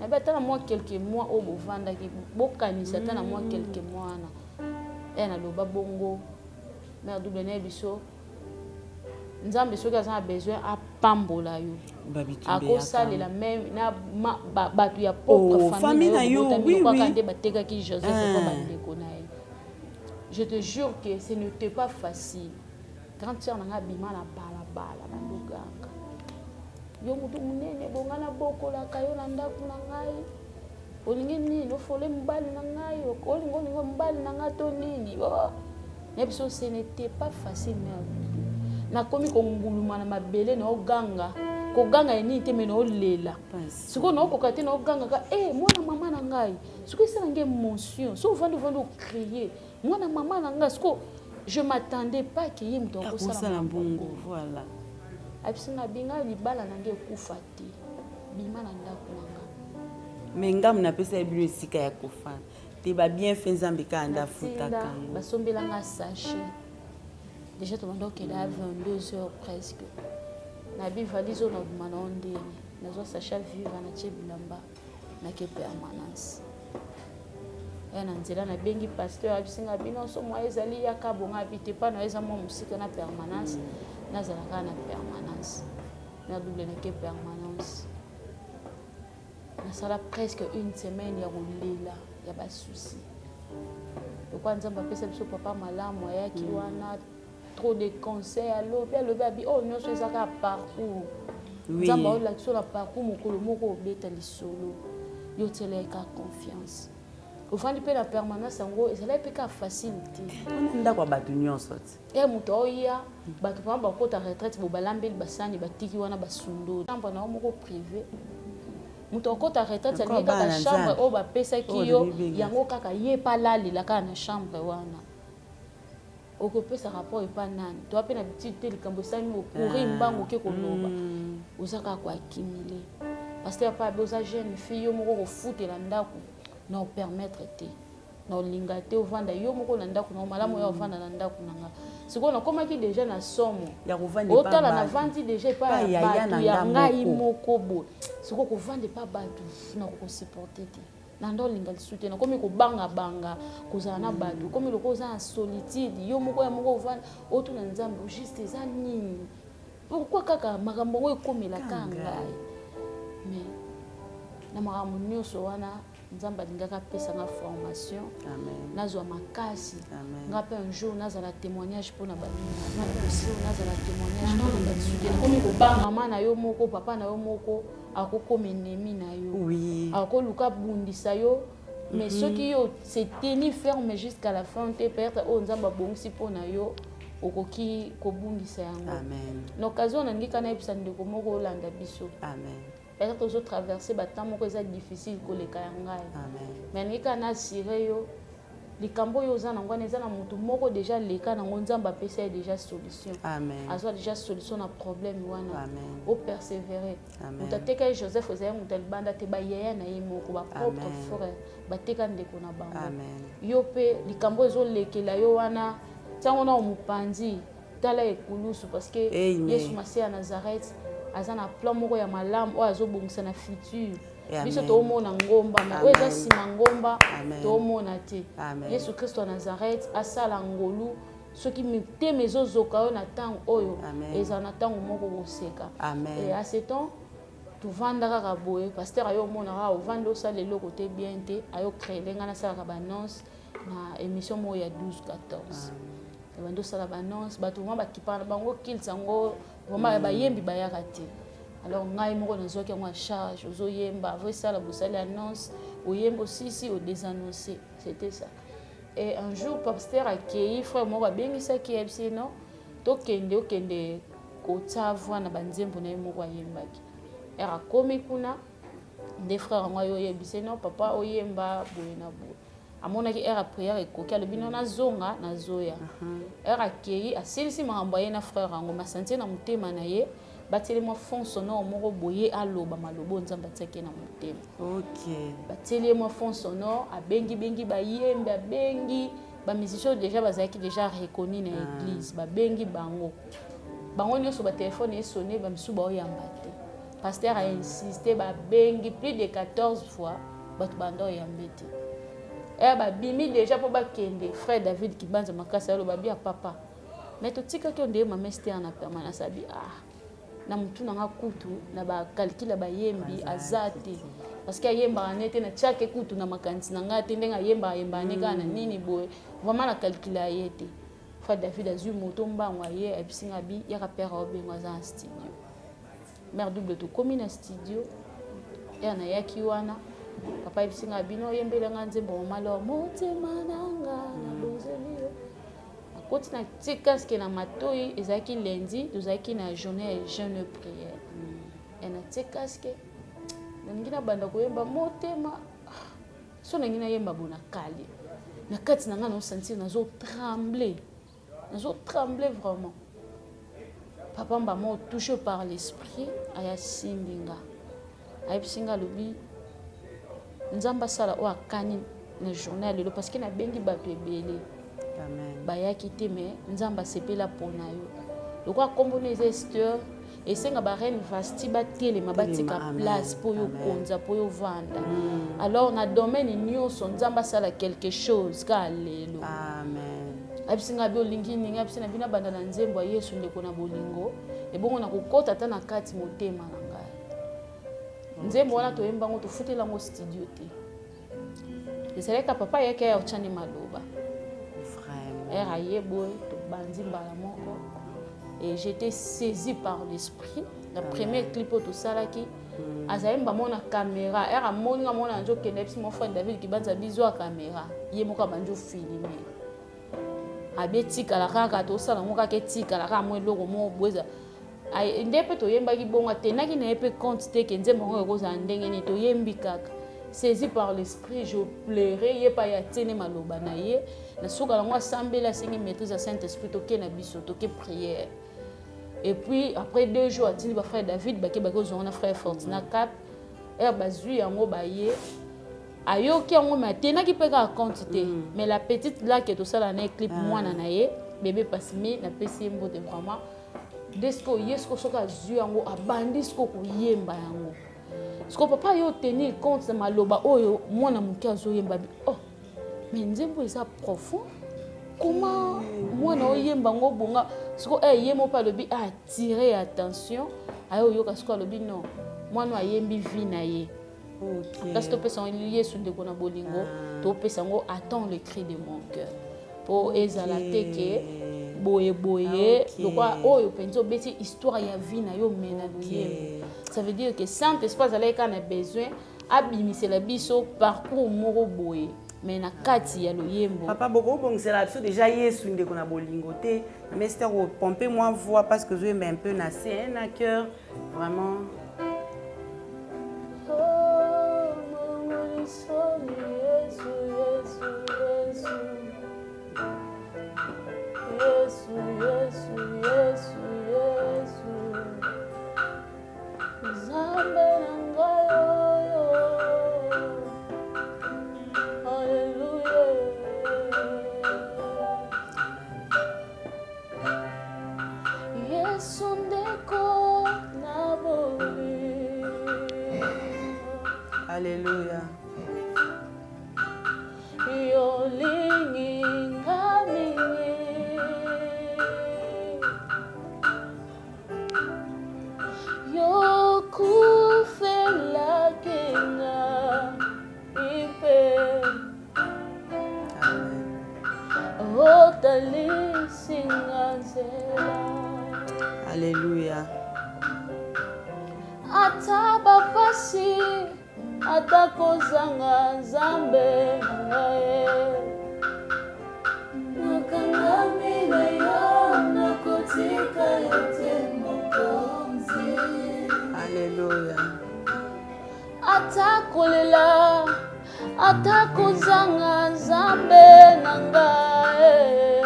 na betana moi quelques mois au bovanda ki bokanisa tana moi quelques mois na ena loba bongo mère double na biso nzambe soki aza besoin apambola yo akosalela même na bato ya propre famille na yo oui oui batekaki Joseph ko bandeko na ye. Je te jure que ce n'était pas facile quand tu en as bima na balabala banduganga yo mutu munene bongana bokola kayo na ndaku na ngai olingi nini ofole mbali na ngai olingo mbali na ngato nini nebiso ce n'était pas facile mais na komi ko nguluma na mabele na oganga ko ganga eni te meno lela siko na okokate na oganga ka mwana mama na ngai siko ça ngé mention so vando crier mwana mama na ngai siko je m'attendais pas que yim to ko sala bongo voilà abisina binga libala nange kufa te bima na ndako nanga mais ngam na pesa bino esika ya kofana te ba bien fait nzambe ka anda futa kango basombela nga sachet déjà tout le monde est à 22 heures presque na bi valise on a demandé nazo sachet vivre na chebilamba na ke permanence na nzela na bengi pasteur abisinga bino so moi ezali ya kabonga bité pa na eza mo musika na permanence nazalaka na permanence na double na ke permanence nasala presque une semaine ya kolela ya basusi lokwa nzamba pesa biso papa malamu ayaki wana trop de conseils alobi abi nyonso ezaka parcours nzamba olakisa na parcours mokolo moko obeta lisolo yoteleka confiance ofandi mpe na permanence yango ezalaki mpe ka facilité ndako ya bato nyonso te moto oya bato pama bakota retraite bobalambeli basani batiki wana basundoli chambre na yo moko privé moto okota retraite alingi kaka chambre oyo bapesaki yo yango kaka ye pa lalela kaka na chambre wana okopesa rapport epa nani toa mpe na bitidi te likambo esali okuri mbango oke koloba oza kaka koakimile parce que apa abe oza jeune fille yo moko kofutela ndako na permettre te na olinga te ovanda yo moko na ndako na malamu ya ovanda na ndako nanga sikoyo nakomaki déjà na somo otala na vandi déjà epa ya bato ya ngai moko boye sikoyo kovanda epa bato na kokosupporte te na ndo olinga lisu te nakomi kobangabanga kozala na bato komi loko oza na solitude yo moko ya moko ovanda otuna nzambe juste eza nini pourquoi kaka makambo ngo ekomelaka ngai mais na makambo nyonso wana nzamba lingaka apesanga formation nazwa makasi nga mpe un jour nazala témoignage mpona baninga aussi nazala témoignage mpona basudie nakomi kobanga mama na yo moko papa na yo moko akokoma ennemi na yo akoluka bundisa yo mais soki yo se teni ferme jusqu'à la fin te peut-être oyo nzamba abongisi mpona yo okoki kobungisa yango na occasion nalingi kana yebisa ndeko moko olanda biso peut-être ozo traverser batemps moko eza difficile koleka ya ngai mais nalingi kana asire yo likambo oyo oza nango wana eza na motu moko déjà leka nango nzambe apesa ye déjà solution azwa déjà solution na problème wana opersévérer moto atekaki Joseph ezali moto alibanda te bayaya na ye moko bapropre frère bateka ndeko na bango yo mpe likambo ezolekela yo wana ntango na mopanzi tala ekulusu parce que yesu masiya ya Nazareth aza na plan moko ya malamu oyo azobongisa na futur biso toomona ngomba mais oyo eza nsima ngomba toomona te yesu kristo ya Nazareth asala ngolu soki mitema ezozoka oyo na ntango oyo ezala na ntango moko koseka a ce temps tovanda kaka boye paster ayo omona kaka ovanda osala eloko te bien te ayo créele ngai nasalaka baannonce na émission moko ya 12-14 bando sala banonce bato vraiment bakipana bango kilisa yango vraiment bayembi bayaka te alors ngai moko nazwaki yango en charge ozoyemba avo esala bosali annonce oyemba osisi odésannonce c'était ça et un jour pasteur akei frère moko abengisaki yebisi no okende kotia voix na banzembo na ye moko ayembaki ere akomi kuna nde frère yango ayo oyebisi no papa oyemba boye na boye amonaki ere prière ekoki alobi no nazonga nazoya ere akei asilisi makambo ye na frère yango masantie na motema na ye batieli mwa fond sonore moko boye aloba malobo nzambe atiaki na motema batieli mwa fond sonore abengi bayembe abengi bamusicien déjà bazalaki déjà reconnu na église babengi bango nyonso batelefone esone bamisu baoyamba te pasteur a insisté babengi plus de 14 fois bato banda oyambe te babimi déjà mpo bakende frère David Kibanza makasi aloba bi ya papa mais totikaki onde mama Esther na permanence abi na mutu nanga kutu na bakalkila bayembi aza te parce que ayembaka nete na tiake kutu na makanisi na ngai te ndenge ayembaka kaka na nini boye vraiment na kalkila ye te frère David azwi moto mbango aye abisinga bi yaka père obengo aza na studio mère double tokomi na studio ya na yaki wana papa abisinga bino oyembelanga nzembo omalo motema nanga na bozeli akoti na tikaske na matoi ezalaki lundi tozalaki na journée ya jeune prière na tikaske nangi na banda koyemba motema so nangi na yemba bona kali na kati na nga na sentir nazo trembler vraiment papa mba mo touché par l'esprit aya simbinga ayibisinga lobi nzamba sala o akani na journée lelo parce que na bengi bato ebele bayaki te mais nzamba sepela pona yo lokwa kombono Esther esenga ba reine vasti batelema batika place po yo konza po yo vanda alors na domaine nyonso nzamba sala quelque chose ka lelo abisinga bi olingi ninga abisina bina banda na nzembo ya Yesu ndeko na bolingo ebongo na kokota ta na kati motema na ngai nzembo wana toyemba ngo tofutela ngo studio te esaleka papa yake ya ochani maloba vraiment aye boy to bandi mbala moko et j'étais saisie par l'esprit la première clip au salaki azayemba mona caméra era moninga mona njo kende psi mon frère David Kibanza bizo a caméra ye moka banjo filmer abeti kala kaka to sala moka ke tika la ka mo eloko mo bweza ay ndepe to yemba ki bonga tenaki na epe compte te ke nzembo ngo koza ndenge ni to yembi kaka saisi par l'esprit je pleurais ye pa ya tene maloba na ye na soka la moi sambela singi maîtrise à Saint-Esprit to ke na biso to ke prière et puis après 2 jours atini ba frère David ba ke ba ko zona frère Fortina Cap et bazui yango ba ye ayoki yango matena ki peka compte te mais la petite là que to sala na clip mwana na ye bébé Passimi na pesi mbote vraiment desko yesko soka zui yango abandi sko ko yemba yango sko papa yo tenir compte na maloba oyo mwana muki azoyemba bi mais nzembo eza profond comment mwana oyemba ngo bonga sko yemo pa lobi attirer attention ayo yoka sko lobi non mwana ayembi vie na ye parce que topesa ngo Yesu ndeko na bolingo topesa ngo attends le cri de mon cœur po ezala teke boye lokwa oyo penzo beti histoire ya vie na yo mena loyembo ça veut dire que Saint-Esprit azalaka na besoin abimisela biso parcours moko boye mais na kati ya loyembo papa boko bongisela biso déjà Yesu ndeko na bolingo te mais c'était pomper moi voix parce que je vais un peu na scène à cœur vraiment Alléluia. Alléluia. Ataba pasi atakozanga nzambe ngaye nakangami na yo nakotika yote mokonzi. Alléluia. Atakolela atakozanga nzambe na ngai.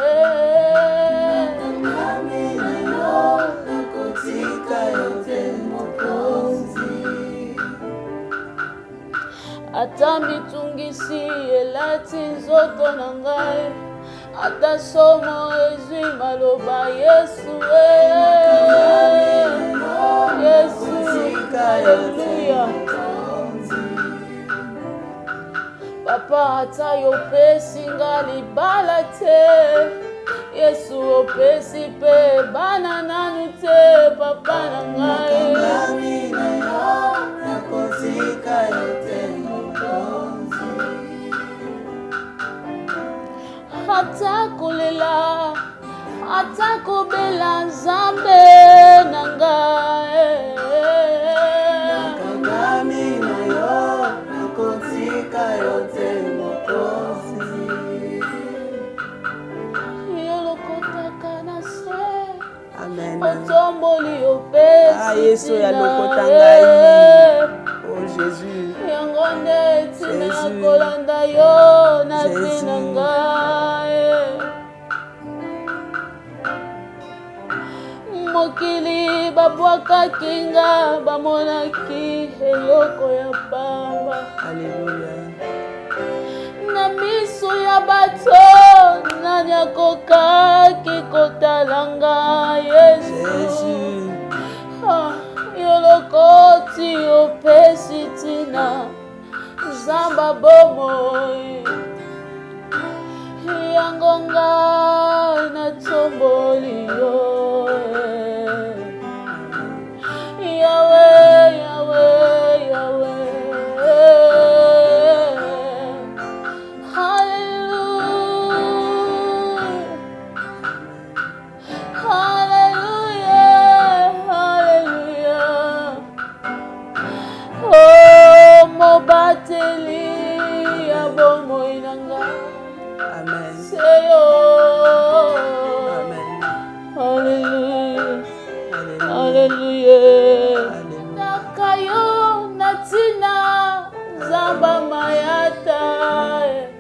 Ata mitungisi elati nzoto na ngai, ata somo ezwi maloba Yesu. Yesu, haleluya. Papa ata yopesi nga libala te, Yesu opesi pe bana nanu te, papa na ngai. Ata kolela, ata kobela nzambe na ngai. Kagami na yo, nakotika yo te mokozi. Yo lokotaka na se, amen. Otomboli opesi Yesu ya lokota ngai. Oh Jésus. Yango neti na kolanda yo na tina ngai. Mokili babwakaki nga bamonaki eloko ya pamba. Alleluia. Na miso ya bato nani akokaki kotala nga Yesu. Yo lokoti opesi tina zamba bomoi. Yango ngai natomboli yo. Yahweh, Yahweh, Yahweh. Hallelujah. Hallelujah. Hallelujah. Oh, mobateli ya bomoi nanga. Amen. Seyo. Amen. Hallelujah. Hallelujah. Nakayo natina zamba mayata.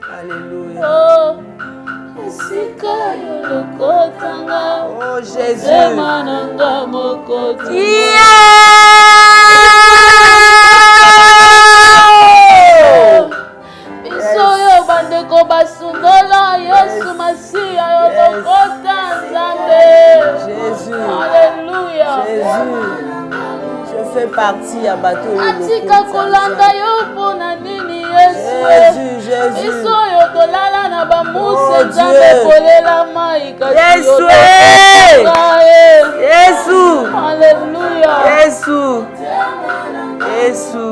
Hallelujah. Oh, sika yo lokotanga. Oh Jésus. Emananga mokoti. Biso yo bandeko basundola Yesu Masiya yo lokota nzambe. Jésus. Alléluia. Jésus. Je fais partie à bateau. Atika kolanda yo pona nini Yesu. Jésus, Jésus. Biso yo tolala na bamuse nzambe kolela mai kasi Yesu. Yesu. Alléluia. Yesu. Yesu.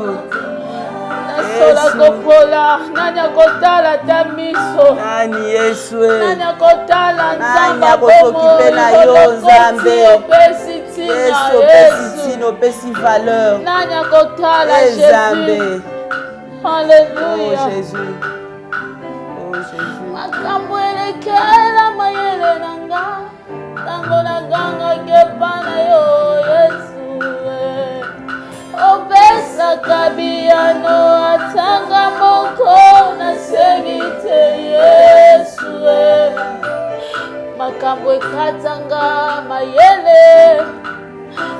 Nasola kopola nani akotala ta miso. Nani Yesu. Nani akotala nzambe akosokipela yo nzambe. Yesu opesi tina opesi valeur. Nani akotala Jésus. Alléluia. Oh Jésus. Oh Jésus. Makambo elekela mayele nanga. Tango naganga kepana yo Yesu. Opesa kabiano atanga moko na segite Yesu. Makambo ekatanga mayele.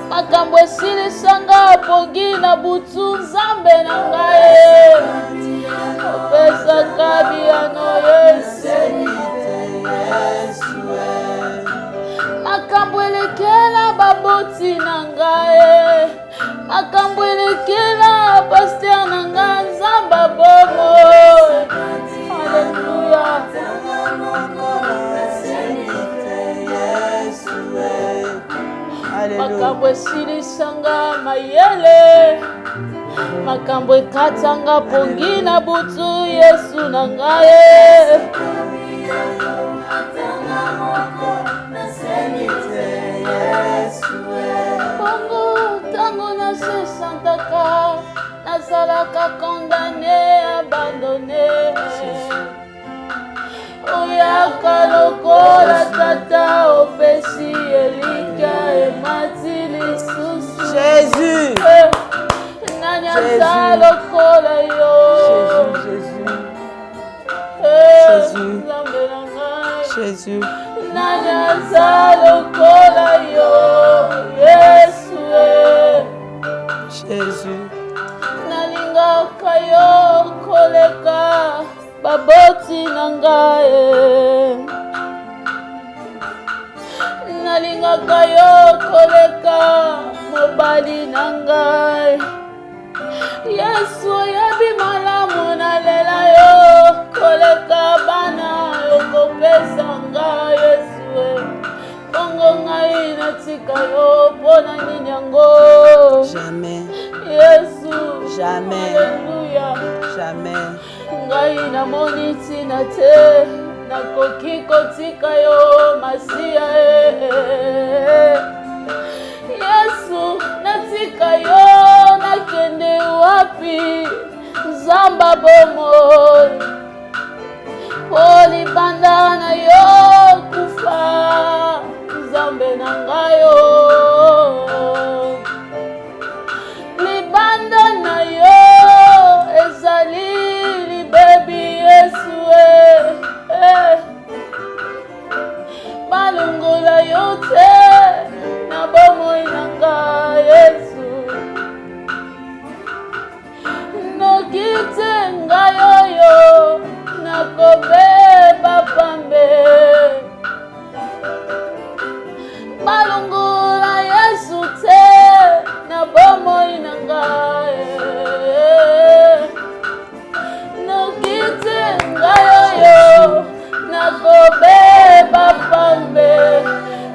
Makambo esilisanga pongi na butu nzambe na ngai. Opesa kabiano Yesu. Makambo elekela baboti na ngai. Makambo elekela pasteur na ngai nzamba bomo. Alléluia. Makambo esilisanga mayele. Makambo ekatanga pongi na butu Yesu na ngai. Bongo tango na se santaka nazalaka condamné, abandonné. Oyaka lokola tata opesi elika emati lisusu. Jésus. Nani aza lokola yo. Jésus. Jésus. Nzambe na ngai. Jésus. Nani aza lokola yo, Yesu Jésus. Nalingaka yo koleka baboti na ngai. Nalingaka yo koleka mobali na ngai. Yesu oyebi malamu nalela yo koleka bana okopesa ngai. Yesu bongo ngai natika yo mpona nini yango? Jamais. Yesu. Jamais. Alléluia. Jamais. Ngai namoni ntina te nakoki kotika yo masiya. Yesu natika yo nakende wapi? Nzamba bomoi po libanda na yo kufa. Nzambe na ngai yo libanda na yo ezali libebi. Yesu balongola yo te na bomoi na ngai. Yesu noki te ngai oyo nakobeba pambe. Balongola Yesu te na bomoi na ngai. Noki te ngai oyo nakobeba pambe.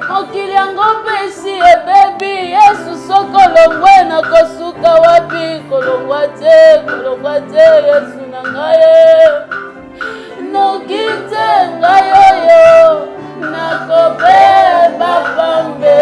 Mokili yango pesi ebebi. Yesu soko longwe nakosuka wapi? Kolongwa te, kolongwa te. Yesu na ngai noki te ngai oyo nakobeba pambe.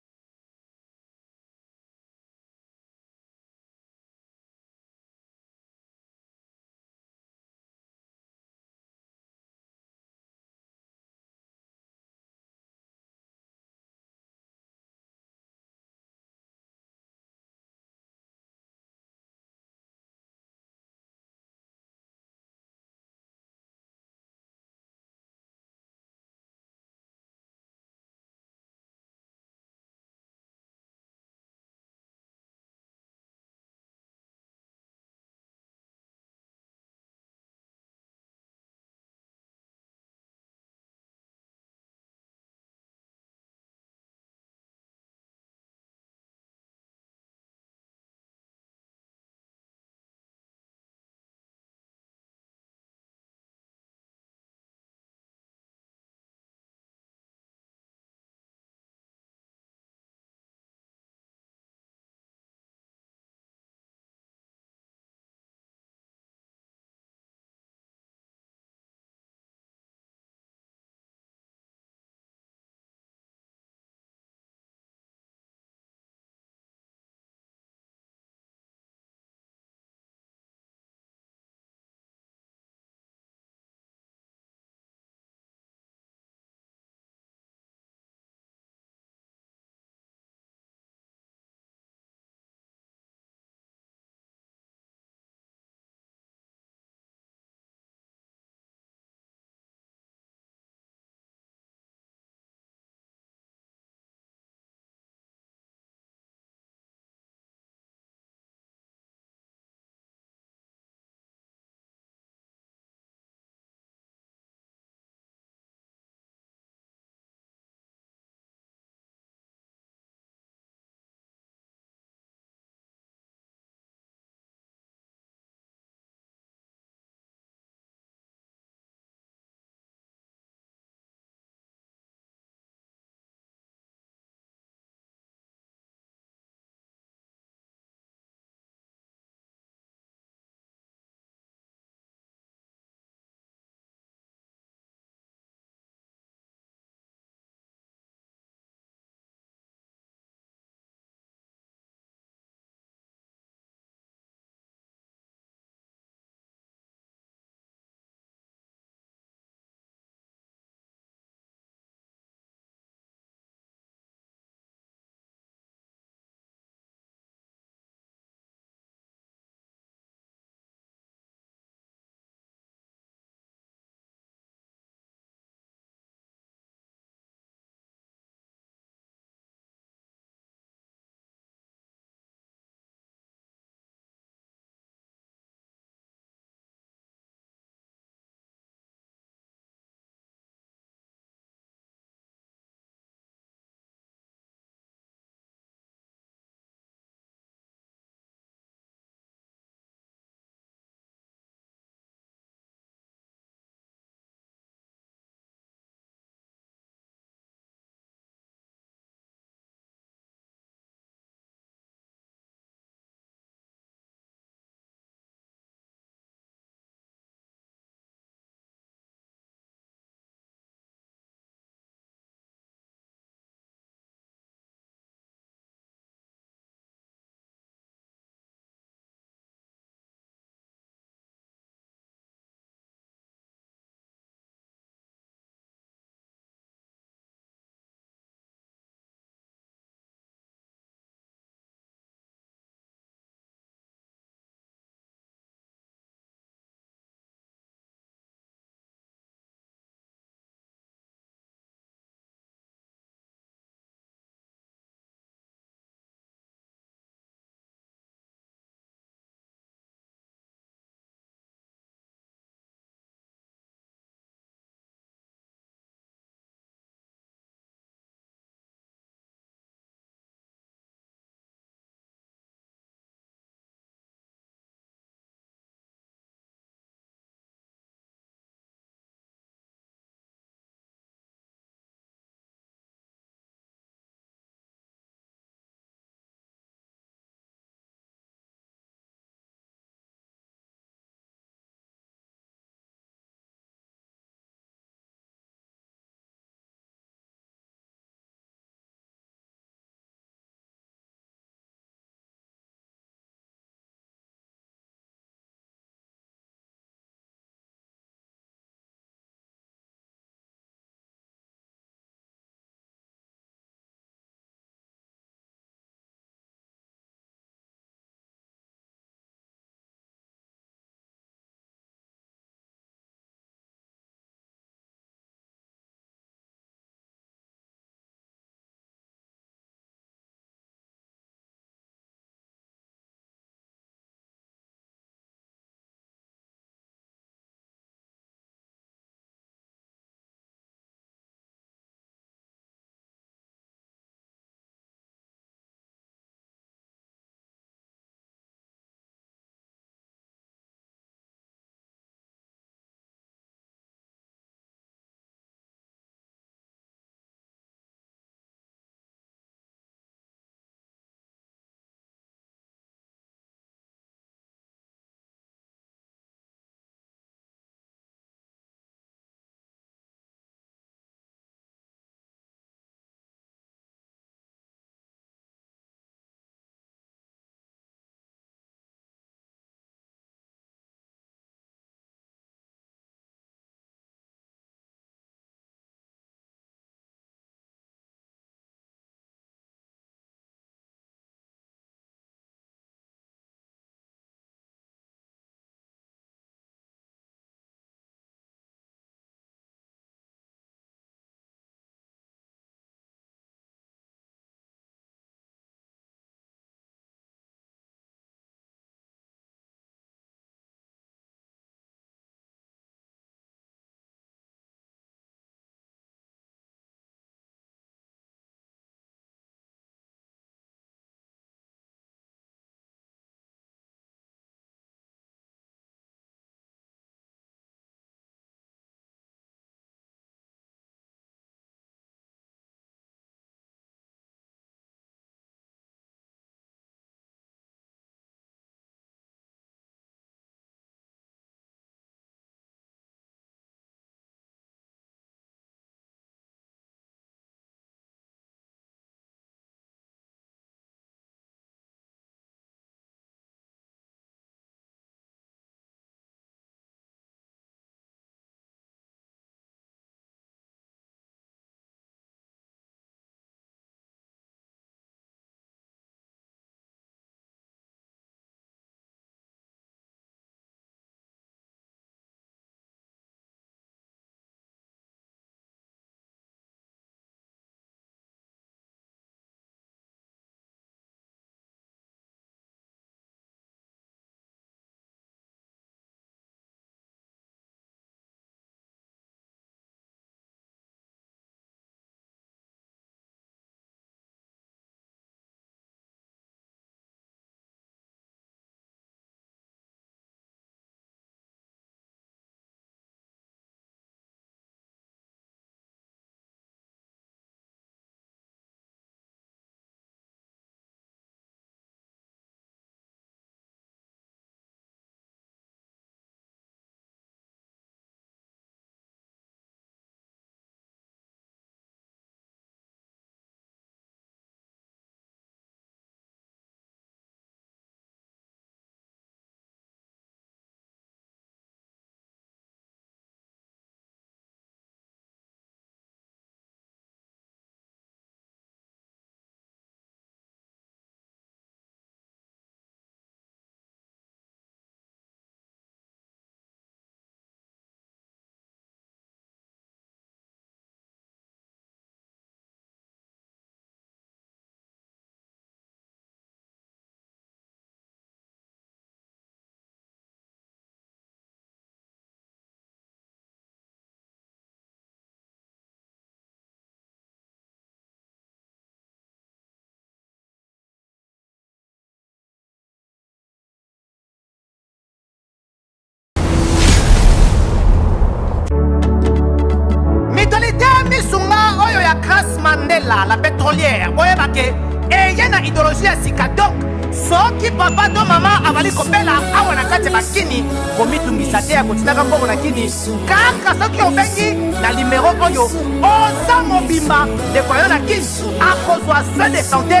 Mandela, la pétrolière, boyebake, et y'a une idéologie à sika. Donc, soki papa to mama avali kopela awa na kati bakini komitungisa te ya kotinaka mbongo na kini kaka soki obengi na limero oyo oza mobimba ndeko yo na kini akozwa soin de santé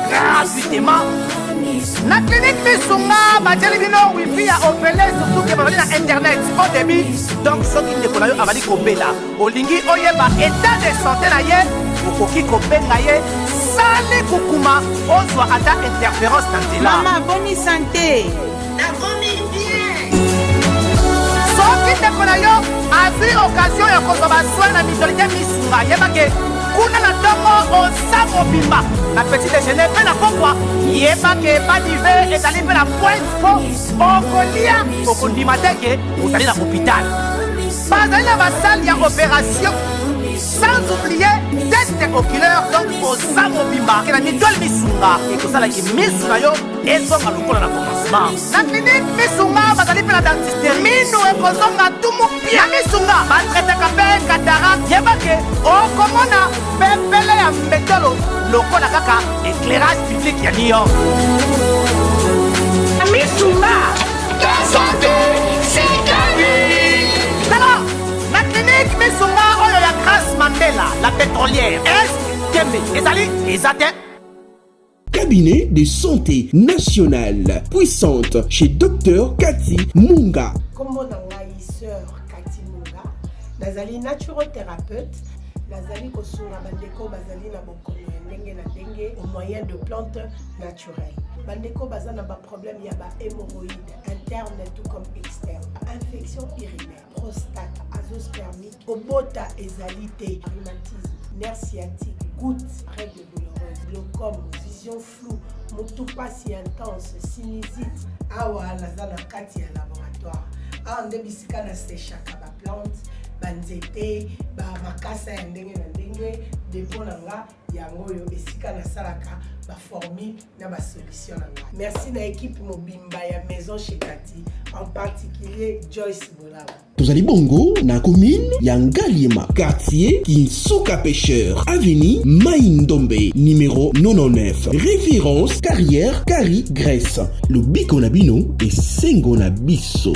gratuitement na clinique misunga batieli bino wifi ya opele surtout ke babali na internet au début. Donc soki ndeko na yo avali kopela olingi oyeba état de santé na ye okoki kobenga ye sale kukuma ozwa ata interférence na nzela. Mama bonne santé. Nakomi bien. Soki ndeko na yo azwi occasion ya kozwa basoi na mitolite misunga yebake kuna na ntongo oza mobimba na petit déjeuner mpe na pokwa yebake badive ezali mpe na pointe po okolia okondima teke ozali na hôpital bazali na basale ya opération sans oublier test oculaire. Donc oza mobimba ke na mitole misunga ekosalaki misu na yo ezonga lokola na commencement na clinique misunga bazali mpe na dentiste minu ekozonga tumu pia misunga batretaka mpe cataracte yebake okomona pepele ya mbetolo lokola kaka éclairage public ya New York. Misunga ta santé c'est ta vie. Alors la clinique misunga oyo ya Grace Mandela la pétrolière STM ezali ezate Cabinet de santé nationale puissante chez Dr Cathy Munga. Kombo na ngai sœur Cathy Munga, nazali naturothérapeute, nazali kosunga bandeko bazali na bokono ya ndenge na ndenge au moyen de plantes naturelles. Bandeko baza na ba problème ya ba hémorroïdes interne tout comme externe, infection urinaire, prostate, azoospermie, obota ezali te, rhumatisme, nerf sciatique, gouttes, règles douloureuses, glaucome, vision floue, motopathie intense, sinusite. Awa naza na kati ya laboratoire. Awa nde bisika na séchaka ba plante, banzete, ba makasa ya ndenge na ndenge, depo na nga yango yo esika na salaka ba formule na ba solution na nga. Merci na équipe mobimba ya maison chez Cathy, en particulier Joyce Bolaba. Tozali bongo na commune ya Ngaliema, quartier Kinsuka Pêcheur, avenue Maïndombe, numéro 99. Référence carrière Carrie Grèce. Le biko na bino et sengo na biso.